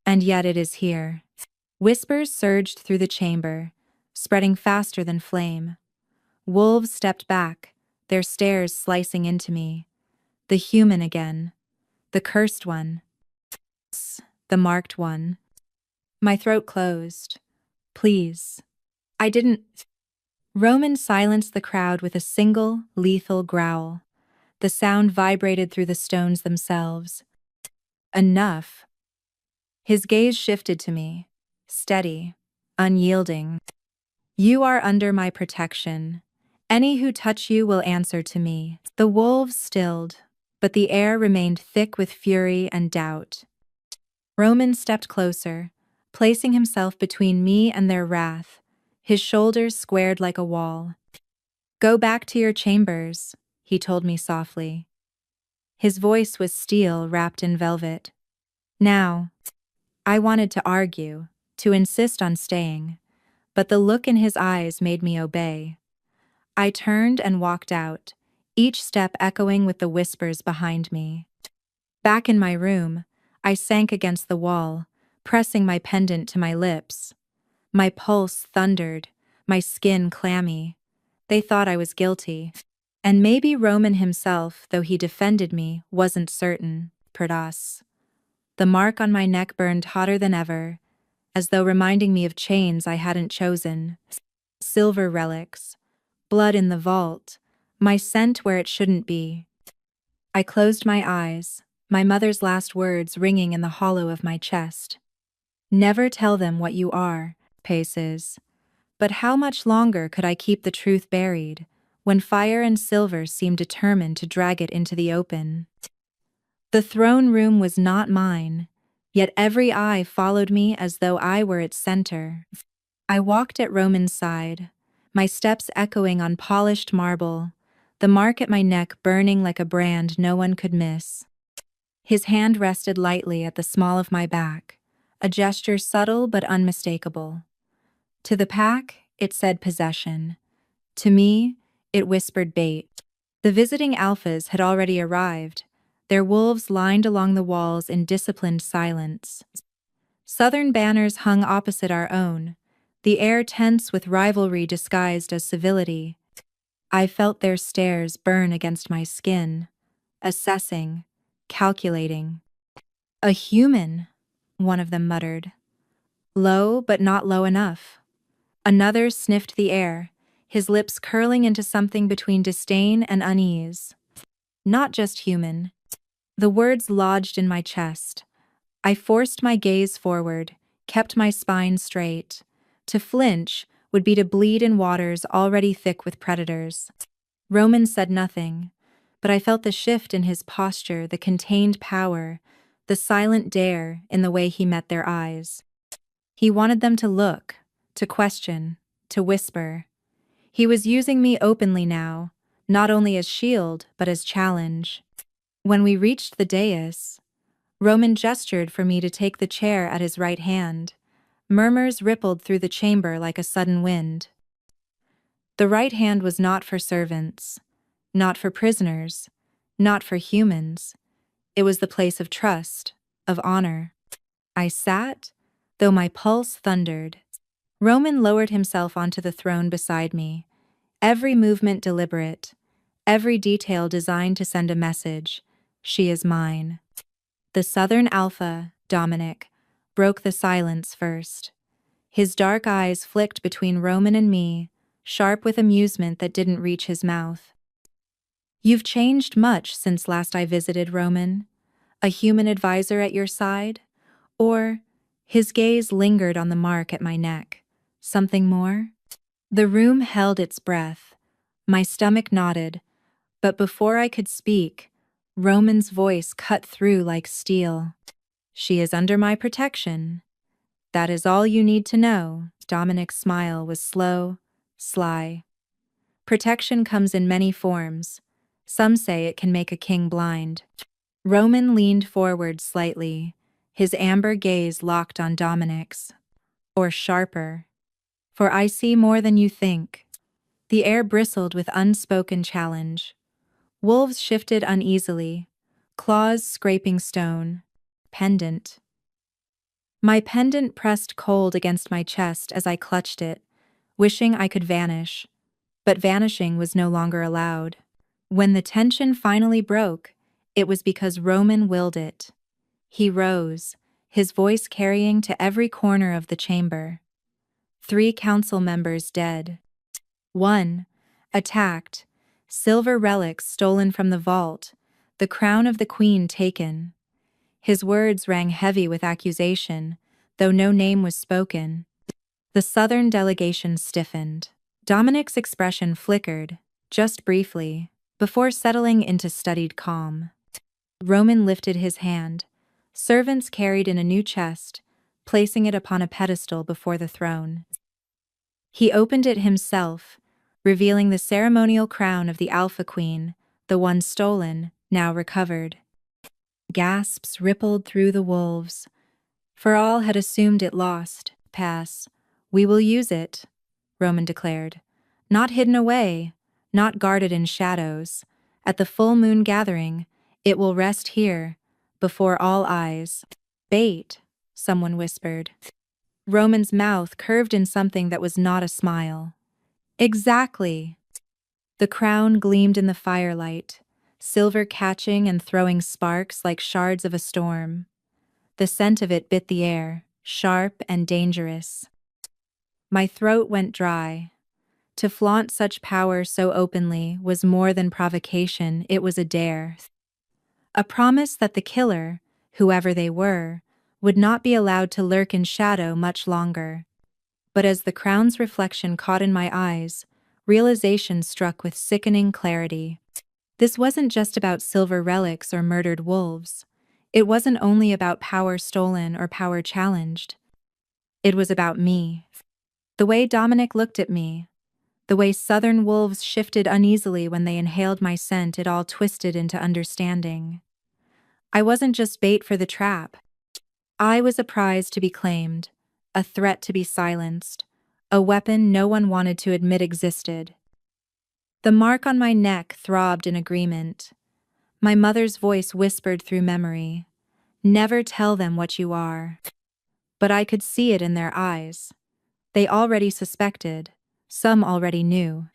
"And yet it is here." Whispers surged through the chamber, spreading faster than flame. Wolves stepped back, their stares slicing into me. The human again. The cursed one. The marked one. My throat closed. "Please." I didn't. Roman silenced the crowd with a single, lethal growl. The sound vibrated through the stones themselves. "Enough." His gaze shifted to me, steady, unyielding. "You are under my protection. Any who touch you will answer to me." The wolves stilled, but the air remained thick with fury and doubt. Roman stepped closer, placing himself between me and their wrath, his shoulders squared like a wall. "Go back to your chambers," he told me softly. His voice was steel wrapped in velvet. Now, I wanted to argue, to insist on staying, but the look in his eyes made me obey. I turned and walked out, each step echoing with the whispers behind me. Back in my room, I sank against the wall, pressing my pendant to my lips. My pulse thundered, my skin clammy. They thought I was guilty. And maybe Roman himself, though he defended me, wasn't certain. Perdas. The mark on my neck burned hotter than ever, as though reminding me of chains I hadn't chosen. Silver relics. Blood in the vault. My scent where it shouldn't be. I closed my eyes, my mother's last words ringing in the hollow of my chest. "Never tell them what you are, Paces." But how much longer could I keep the truth buried, when fire and silver seemed determined to drag it into the open? The throne room was not mine, yet every eye followed me as though I were its center. I walked at Roman's side, my steps echoing on polished marble, the mark at my neck burning like a brand no one could miss. His hand rested lightly at the small of my back, a gesture subtle but unmistakable. To the pack, it said possession. To me, it whispered bait. The visiting alphas had already arrived, their wolves lined along the walls in disciplined silence. Southern banners hung opposite our own, the air tense with rivalry disguised as civility. I felt their stares burn against my skin, assessing, calculating. "A human," one of them muttered. Low, but not low enough. Another sniffed the air, his lips curling into something between disdain and unease. "Not just human." The words lodged in my chest. I forced my gaze forward, kept my spine straight. To flinch would be to bleed in waters already thick with predators. Roman said nothing, but I felt the shift in his posture, the contained power, the silent dare in the way he met their eyes. He wanted them to look, to question, to whisper. He was using me openly now, not only as shield, but as challenge. When we reached the dais, Roman gestured for me to take the chair at his right hand. Murmurs rippled through the chamber like a sudden wind. The right hand was not for servants, not for prisoners, not for humans. It was the place of trust, of honor. I sat, though my pulse thundered. Roman lowered himself onto the throne beside me, every movement deliberate, every detail designed to send a message. She is mine. The Southern Alpha, Dominic, broke the silence first. His dark eyes flicked between Roman and me, sharp with amusement that didn't reach his mouth. "You've changed much since last I visited, Roman. A human advisor at your side? Or," his gaze lingered on the mark at my neck, "something more?" The room held its breath. My stomach knotted, but before I could speak, Roman's voice cut through like steel. "She is under my protection. That is all you need to know." Dominic's smile was slow, sly. "Protection comes in many forms. Some say it can make a king blind." Roman leaned forward slightly, his amber gaze locked on Dominic's. "Or sharper. For I see more than you think." The air bristled with unspoken challenge. Wolves shifted uneasily, claws scraping stone. Pendant. My pendant pressed cold against my chest as I clutched it, wishing I could vanish. But vanishing was no longer allowed. When the tension finally broke, it was because Roman willed it. He rose, his voice carrying to every corner of the chamber. 3 council members dead. 1, attacked, silver relics stolen from the vault, the crown of the queen taken. His words rang heavy with accusation, though no name was spoken. The southern delegation stiffened. Dominic's expression flickered, just briefly, before settling into studied calm. Roman lifted his hand, Servants carried in a new chest, placing it upon a pedestal before the throne. He opened it himself, revealing the ceremonial crown of the Alpha Queen, the one stolen, now recovered. Gasps rippled through the wolves, for all had assumed it lost. Pass. We will use it, Roman declared. Not hidden away, not guarded in shadows. At the full moon gathering, it will rest here, before all eyes. Bait, someone whispered. Roman's mouth curved in something that was not a smile. Exactly. The crown gleamed in the firelight, silver catching and throwing sparks like shards of a storm. The scent of it bit the air, sharp and dangerous. My throat went dry. To flaunt such power so openly was more than provocation, it was a dare. A promise that the killer, whoever they were, would not be allowed to lurk in shadow much longer. But as the crown's reflection caught in my eyes, realization struck with sickening clarity. This wasn't just about silver relics or murdered wolves. It wasn't only about power stolen or power challenged. It was about me. The way Dominic looked at me, the way southern wolves shifted uneasily when they inhaled my scent, it all twisted into understanding. I wasn't just bait for the trap. I was a prize to be claimed, a threat to be silenced, a weapon no one wanted to admit existed. The mark on my neck throbbed in agreement. My mother's voice whispered through memory, "Never tell them what you are." But I could see it in their eyes. They already suspected, some already knew.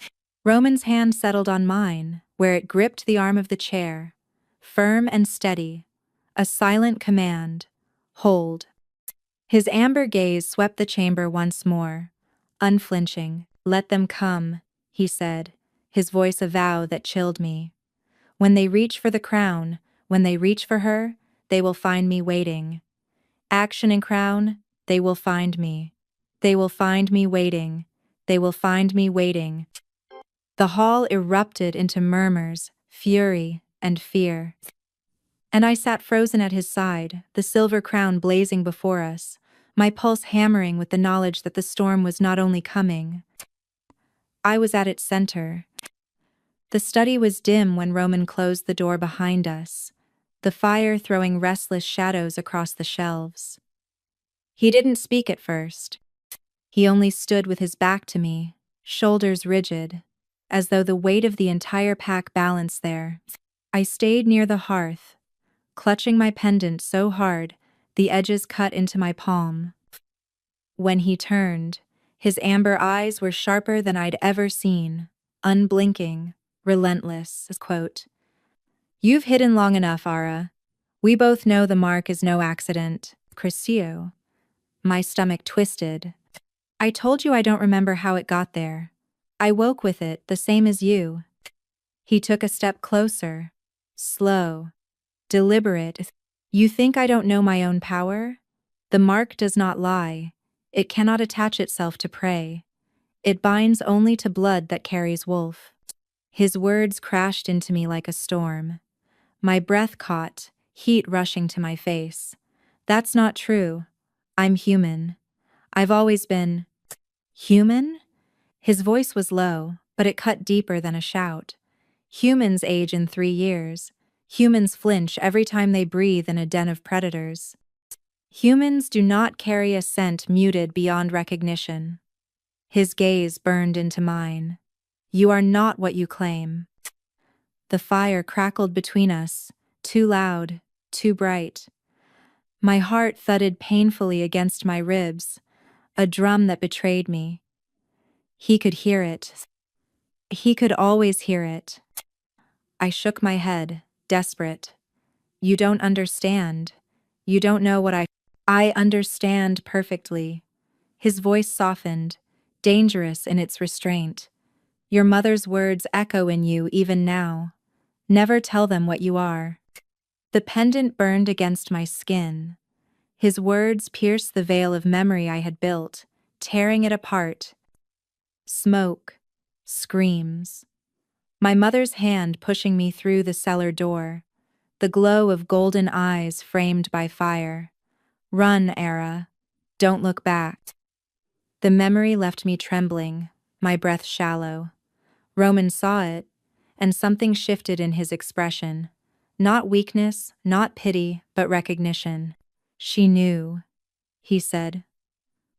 Roman's hand settled on mine, where it gripped the arm of the chair, firm and steady, a silent command, "Hold." His amber gaze swept the chamber once more, unflinching. "Let them come," he said, his voice a vow that chilled me. "When they reach for the crown, when they reach for her, they will find me waiting. Action and crown, they will find me. They will find me waiting. They will find me waiting." The hall erupted into murmurs, fury, and fear. And I sat frozen at his side, the silver crown blazing before us, my pulse hammering with the knowledge that the storm was not only coming. I was at its center. The study was dim when Roman closed the door behind us, the fire throwing restless shadows across the shelves. He didn't speak at first. He only stood with his back to me, shoulders rigid, as though the weight of the entire pack balanced there. I stayed near the hearth, clutching my pendant so hard the edges cut into my palm. When he turned, his amber eyes were sharper than I'd ever seen, unblinking, relentless. Quote, "You've hidden long enough, Ara. We both know the mark is no accident." Crescio. My stomach twisted. "I told you I don't remember how it got there. I woke with it, the same as you." He took a step closer, slow, deliberate. "You think I don't know my own power? The mark does not lie. It cannot attach itself to prey. It binds only to blood that carries wolf." His words crashed into me like a storm. My breath caught, heat rushing to my face. "That's not true. I'm human. I've always been." "Human?" His voice was low, but it cut deeper than a shout. "Humans age in 3 years. Humans flinch every time they breathe in a den of predators. Humans do not carry a scent muted beyond recognition." His gaze burned into mine. "You are not what you claim." The fire crackled between us, too loud, too bright. My heart thudded painfully against my ribs, a drum that betrayed me. He could hear it. He could always hear it. I shook my head, desperate. "You don't understand. You don't know what I understand perfectly." His voice softened, dangerous in its restraint. "Your mother's words echo in you even now. Never tell them what you are." The pendant burned against my skin. His words pierced the veil of memory I had built, tearing it apart. Smoke. Screams. My mother's hand pushing me through the cellar door. the glow of golden eyes framed by fire. Run, Era. Don't look back. The memory left me trembling, my breath shallow. Roman saw it, and something shifted in his expression. Not weakness, not pity, but recognition. She knew, he said.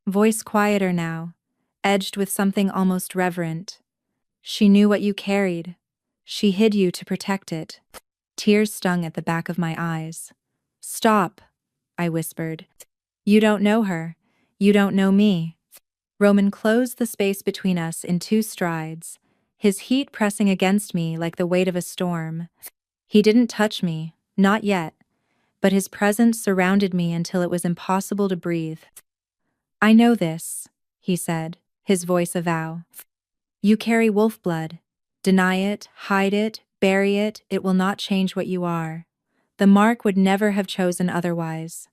Voice quieter now, edged with something almost reverent. She knew what you carried. She hid you to protect it. Tears stung at the back of my eyes. Stop, I whispered. You don't know her. You don't know me. Roman closed the space between us in 2 strides, his heat pressing against me like the weight of a storm. He didn't touch me, not yet, but his presence surrounded me until it was impossible to breathe. I know this, he said, his voice a vow. You carry wolf blood. Deny it, hide it, bury it, it will not change what you are. The mark would never have chosen otherwise.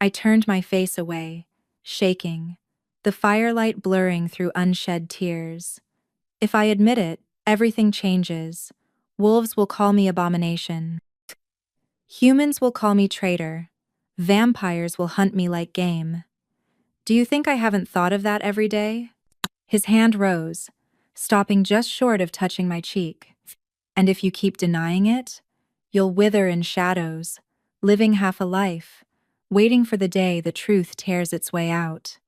I turned my face away, shaking, the firelight blurring through unshed tears. If I admit it, everything changes. Wolves will call me abomination. Humans will call me traitor. Vampires will hunt me like game. Do you think I haven't thought of that every day? His hand rose, stopping just short of touching my cheek. And if you keep denying it, you'll wither in shadows, living half a life, waiting for the day the truth tears its way out.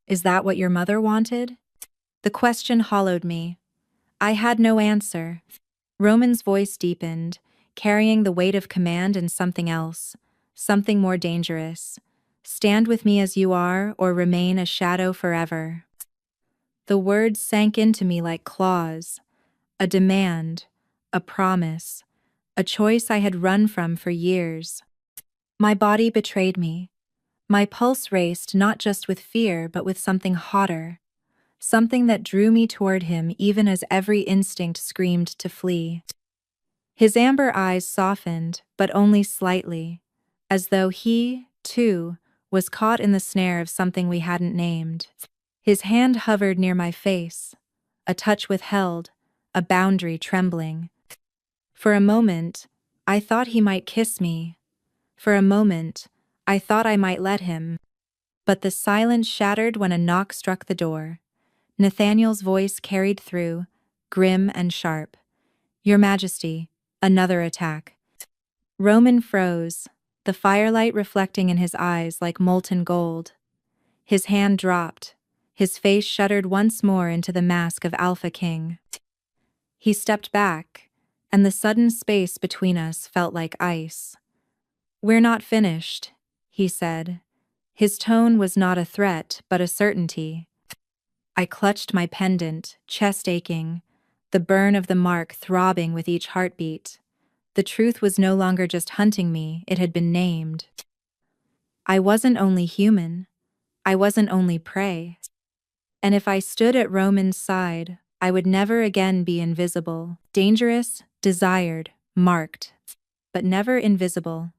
Is that what your mother wanted? The question hollowed me. I had no answer. Roman's voice deepened, carrying the weight of command and something else, something more dangerous. Stand with me as you are, or remain a shadow forever. The words sank into me like claws, a demand, a promise, a choice I had run from for years. My body betrayed me. My pulse raced not just with fear, but with something hotter, something that drew me toward him even as every instinct screamed to flee. His amber eyes softened, but only slightly, as though he, too, was caught in the snare of something we hadn't named. His hand hovered near my face, a touch withheld, a boundary trembling. For a moment, I thought he might kiss me. For a moment, I thought I might let him. But the silence shattered when a knock struck the door. Nathaniel's voice carried through, grim and sharp. Your Majesty, another attack. Roman froze, the firelight reflecting in his eyes like molten gold. His hand dropped, his face shuddered once more into the mask of Alpha King. He stepped back, and the sudden space between us felt like ice. We're not finished, he said. His tone was not a threat, but a certainty. I clutched my pendant, chest aching, the burn of the mark throbbing with each heartbeat. The truth was no longer just hunting me, it had been named. I wasn't only human. I wasn't only prey. And if I stood at Roman's side, I would never again be invisible, dangerous, desired, marked, but never invisible.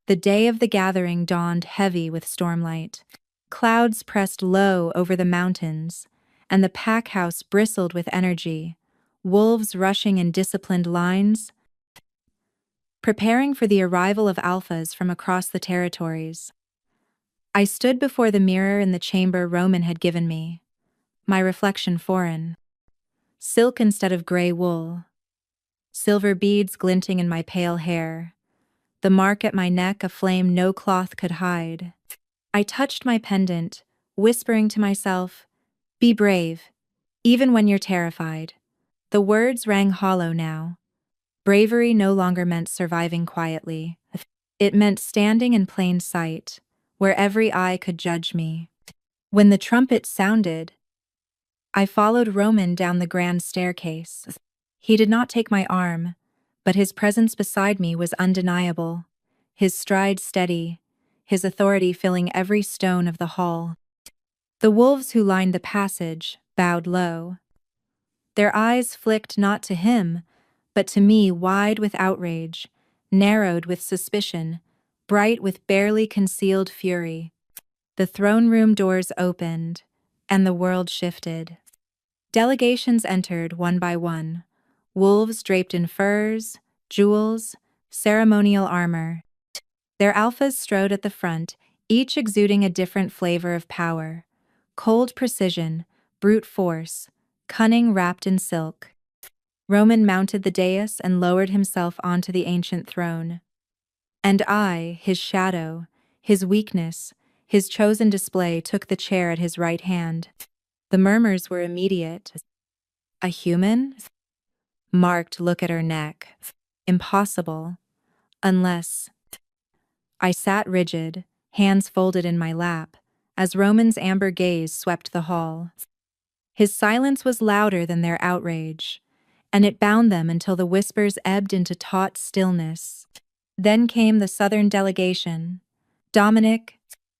The day of the gathering dawned heavy with stormlight. Clouds pressed low over the mountains, and the pack house bristled with energy, wolves rushing in disciplined lines, preparing for the arrival of alphas from across the territories. I stood before the mirror in the chamber Roman had given me, my reflection foreign. Silk instead of gray wool, silver beads glinting in my pale hair, the mark at my neck a flame no cloth could hide. I touched my pendant, whispering to myself, be brave, even when you're terrified. The words rang hollow now. Bravery no longer meant surviving quietly. It meant standing in plain sight, where every eye could judge me. When the trumpet sounded, I followed Roman down the grand staircase. He did not take my arm, but his presence beside me was undeniable, his stride steady, his authority filling every stone of the hall. The wolves who lined the passage bowed low. Their eyes flicked not to him, but to me, wide with outrage, narrowed with suspicion, bright with barely concealed fury. The throne room doors opened, and the world shifted. Delegations entered one by one, wolves draped in furs, jewels, ceremonial armor. Their alphas strode at the front, each exuding a different flavor of power. Cold precision, brute force, cunning wrapped in silk. Roman mounted the dais and lowered himself onto the ancient throne. And I, his shadow, his weakness, his chosen display, took the chair at his right hand. The murmurs were immediate. A human? Marked look at her neck. Impossible. Unless... I sat rigid, hands folded in my lap, as Roman's amber gaze swept the hall. His silence was louder than their outrage, and it bound them until the whispers ebbed into taut stillness. Then came the southern delegation. Dominic,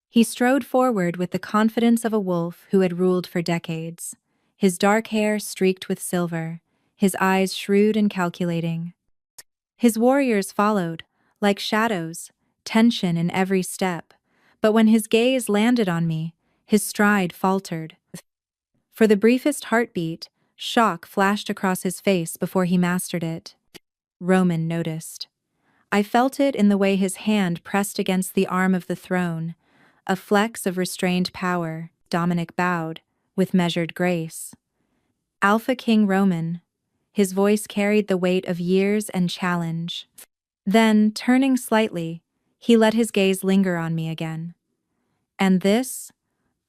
he strode forward with the confidence of a wolf who had ruled for decades. His dark hair streaked with silver, his eyes shrewd and calculating. His warriors followed, like shadows, tension in every step, but when his gaze landed on me, his stride faltered. For the briefest heartbeat, shock flashed across his face before he mastered it. Roman noticed. I felt it in the way his hand pressed against the arm of the throne, a flex of restrained power. Dominic bowed, with measured grace. Alpha King Roman. His voice carried the weight of years and challenge. Then, turning slightly, he let his gaze linger on me again. And this?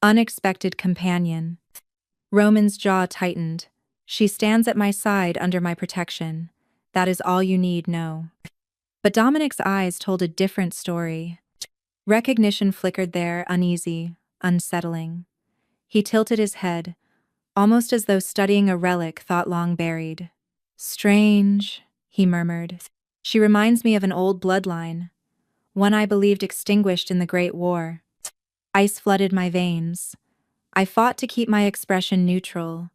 Unexpected companion. Roman's jaw tightened. She stands at my side under my protection. That is all you need know. But Dominic's eyes told a different story. Recognition flickered there, uneasy, unsettling. He tilted his head, almost as though studying a relic thought long buried. Strange, he murmured. She reminds me of an old bloodline, one I believed extinguished in the Great War. Ice flooded my veins. I fought to keep my expression neutral,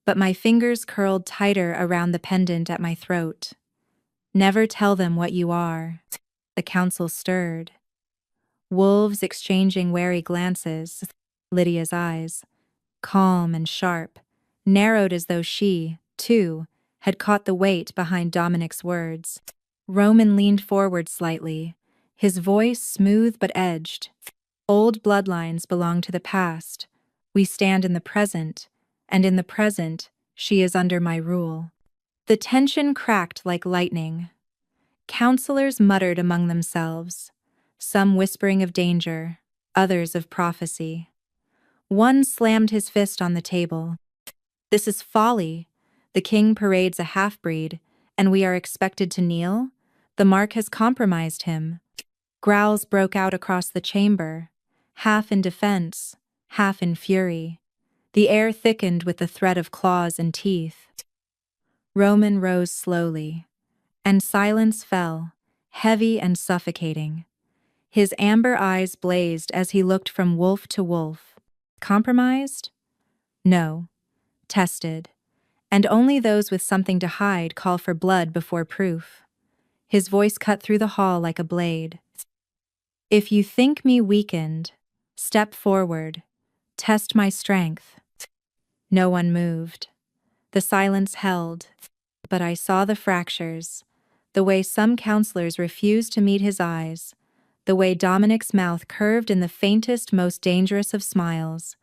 but my fingers curled tighter around the pendant at my throat. Never tell them what you are. The council stirred. Wolves exchanging wary glances. Lydia's eyes, calm and sharp, narrowed as though she, too, had caught the weight behind Dominic's words. Roman leaned forward slightly, his voice smooth but edged. Old bloodlines belong to the past. We stand in the present, and in the present, she is under my rule. The tension cracked like lightning. Counselors muttered among themselves, some whispering of danger, others of prophecy. One slammed his fist on the table. This is folly. The king parades a half-breed, and we are expected to kneel? The mark has compromised him. Growls broke out across the chamber, half in defense, half in fury. The air thickened with the threat of claws and teeth. Roman rose slowly, and silence fell, heavy and suffocating. His amber eyes blazed as he looked from wolf to wolf. Compromised? No. Tested. And only those with something to hide call for blood before proof. His voice cut through the hall like a blade. If you think me weakened, step forward. Test my strength. No one moved. The silence held, but I saw the fractures, the way some counselors refused to meet his eyes, the way Dominic's mouth curved in the faintest, most dangerous of smiles.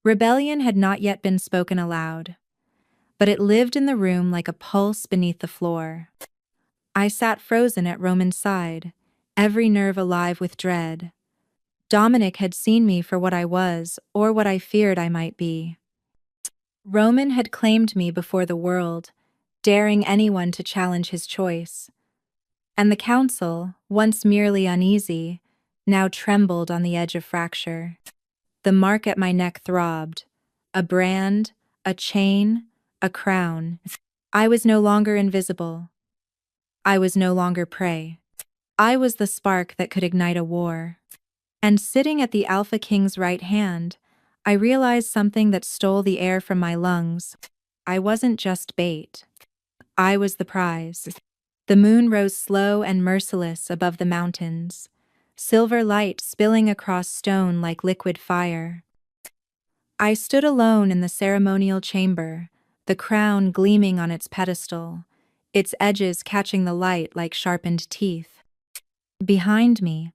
Rebellion had not yet been spoken aloud, but it lived in the room like a pulse beneath the floor. I sat frozen at Roman's side, every nerve alive with dread. Dominic had seen me for what I was, or what I feared I might be. Roman had claimed me before the world, daring anyone to challenge his choice. And the council, once merely uneasy, now trembled on the edge of fracture. The mark at my neck throbbed. A brand, a chain, a crown. I was no longer invisible. I was no longer prey. I was the spark that could ignite a war. And sitting at the Alpha King's right hand, I realized something that stole the air from my lungs. I wasn't just bait. I was the prize. The moon rose slow and merciless above the mountains, silver light spilling across stone like liquid fire. I stood alone in the ceremonial chamber, the crown gleaming on its pedestal, its edges catching the light like sharpened teeth. Behind me,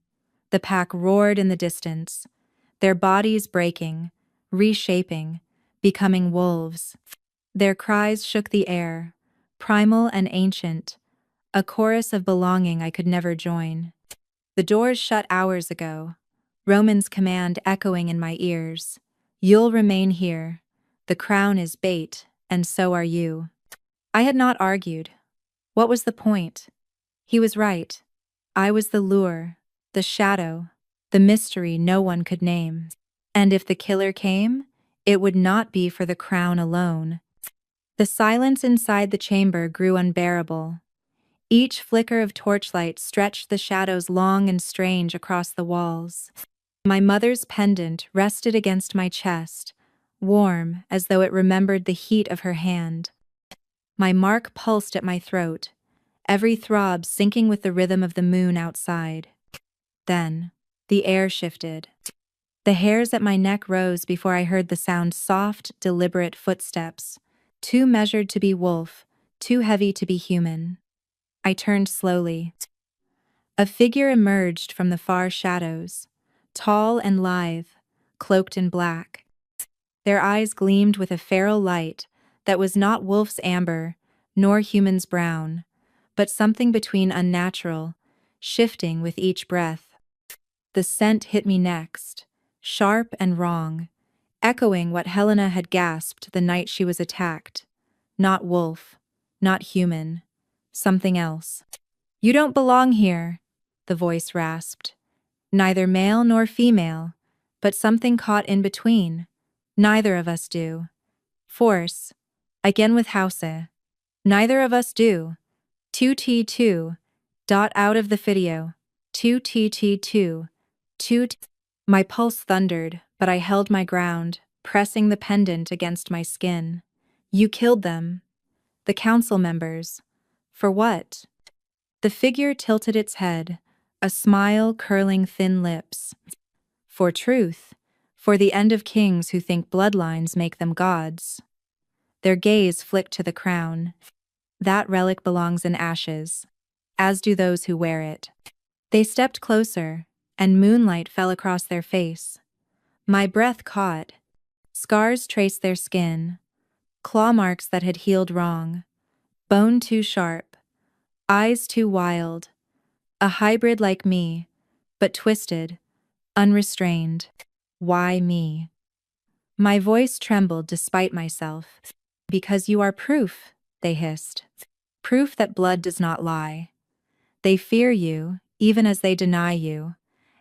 the pack roared in the distance, their bodies breaking, reshaping, becoming wolves. Their cries shook the air, primal and ancient, a chorus of belonging I could never join. The doors shut hours ago, Roman's command echoing in my ears. You'll remain here. The crown is bait, and so are you. I had not argued. What was the point? He was right. I was the lure, the shadow, the mystery no one could name. And if the killer came, it would not be for the crown alone. The silence inside the chamber grew unbearable. Each flicker of torchlight stretched the shadows long and strange across the walls. My mother's pendant rested against my chest, warm as though it remembered the heat of her hand. My mark pulsed at my throat, every throb syncing with the rhythm of the moon outside. Then, the air shifted. The hairs at my neck rose before I heard the sound soft, deliberate footsteps, too measured to be wolf, too heavy to be human. I turned slowly. A figure emerged from the far shadows, tall and lithe, cloaked in black. Their eyes gleamed with a feral light that was not wolf's amber, nor human's brown, but something between unnatural, shifting with each breath. The scent hit me next, sharp and wrong, echoing what Helena had gasped the night she was attacked. Not wolf, not human, something else. You don't belong here, the voice rasped. Neither male nor female, but something caught in between. Neither of us do. Force. Again with Hause. Neither of us do. 2T2. Dot out of the video. 2TT2. 2 My pulse thundered, but I held my ground, pressing the pendant against my skin. You killed them. The council members. For what? The figure tilted its head, a smile curling thin lips. For truth, for the end of kings who think bloodlines make them gods. Their gaze flicked to the crown. That relic belongs in ashes, as do those who wear it. They stepped closer, and moonlight fell across their face. My breath caught. Scars traced their skin, claw marks that had healed wrong, bone too sharp, eyes too wild, a hybrid like me, but twisted, unrestrained. Why me? My voice trembled despite myself. Because you are proof, they hissed. Proof that blood does not lie. They fear you, even as they deny you,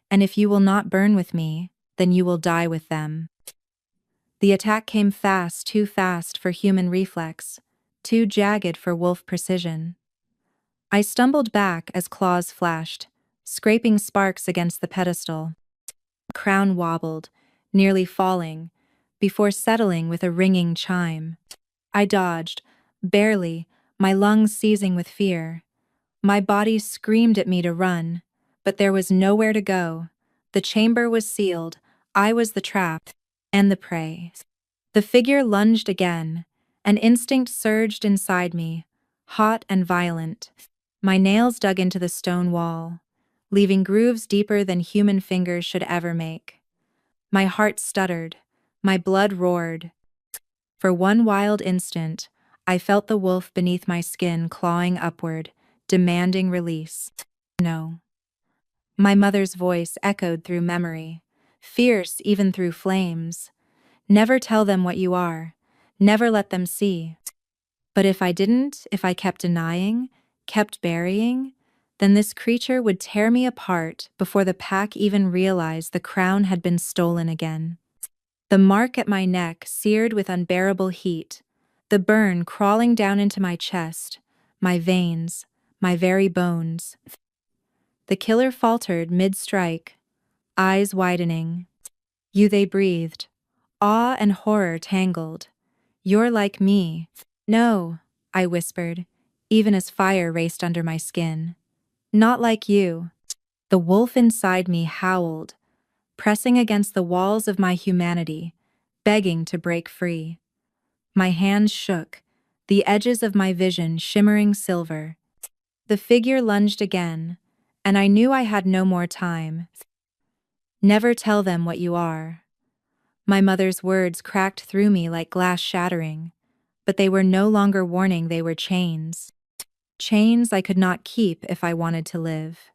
and if you will not burn with me, then you will die with them. The attack came fast, too fast for human reflex, too jagged for wolf precision. I stumbled back as claws flashed, scraping sparks against the pedestal. Crown wobbled, nearly falling, before settling with a ringing chime. I dodged, barely, my lungs seizing with fear. My body screamed at me to run, but there was nowhere to go. The chamber was sealed, I was the trap, and the prey. The figure lunged again. An instinct surged inside me, hot and violent. My nails dug into the stone wall, leaving grooves deeper than human fingers should ever make. My heart stuttered, my blood roared. For one wild instant, I felt the wolf beneath my skin clawing upward, demanding release. No. My mother's voice echoed through memory, fierce even through flames. Never tell them what you are. Never let them see. But if I kept denying, kept burying, then this creature would tear me apart before the pack even realized the crown had been stolen again. The mark at my neck seared with unbearable heat, the burn crawling down into my chest, my veins, my very bones. The killer faltered mid-strike, eyes widening. You, they breathed, awe and horror tangled. You're like me. No, I whispered, even as fire raced under my skin. Not like you. The wolf inside me howled, pressing against the walls of my humanity, begging to break free. My hands shook, the edges of my vision shimmering silver. The figure lunged again, and I knew I had no more time. Never tell them what you are. My mother's words cracked through me like glass shattering, but they were no longer warning, they were chains. Chains I could not keep if I wanted to live.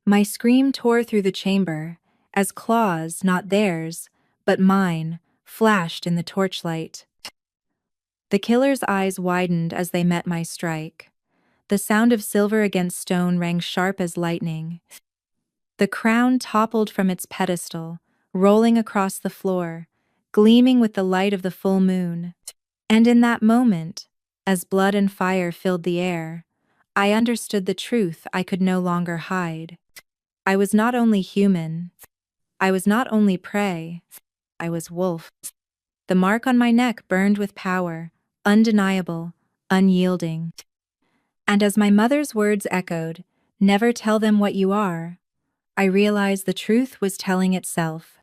My scream tore through the chamber, as claws, not theirs, but mine, flashed in the torchlight. The killer's eyes widened as they met my strike. The sound of silver against stone rang sharp as lightning. The crown toppled from its pedestal, rolling across the floor, gleaming with the light of the full moon. And in that moment, as blood and fire filled the air, I understood the truth I could no longer hide. I was not only human. I was not only prey. I was wolf. The mark on my neck burned with power, undeniable, unyielding. And as my mother's words echoed, "Never tell them what you are," I realized the truth was telling itself.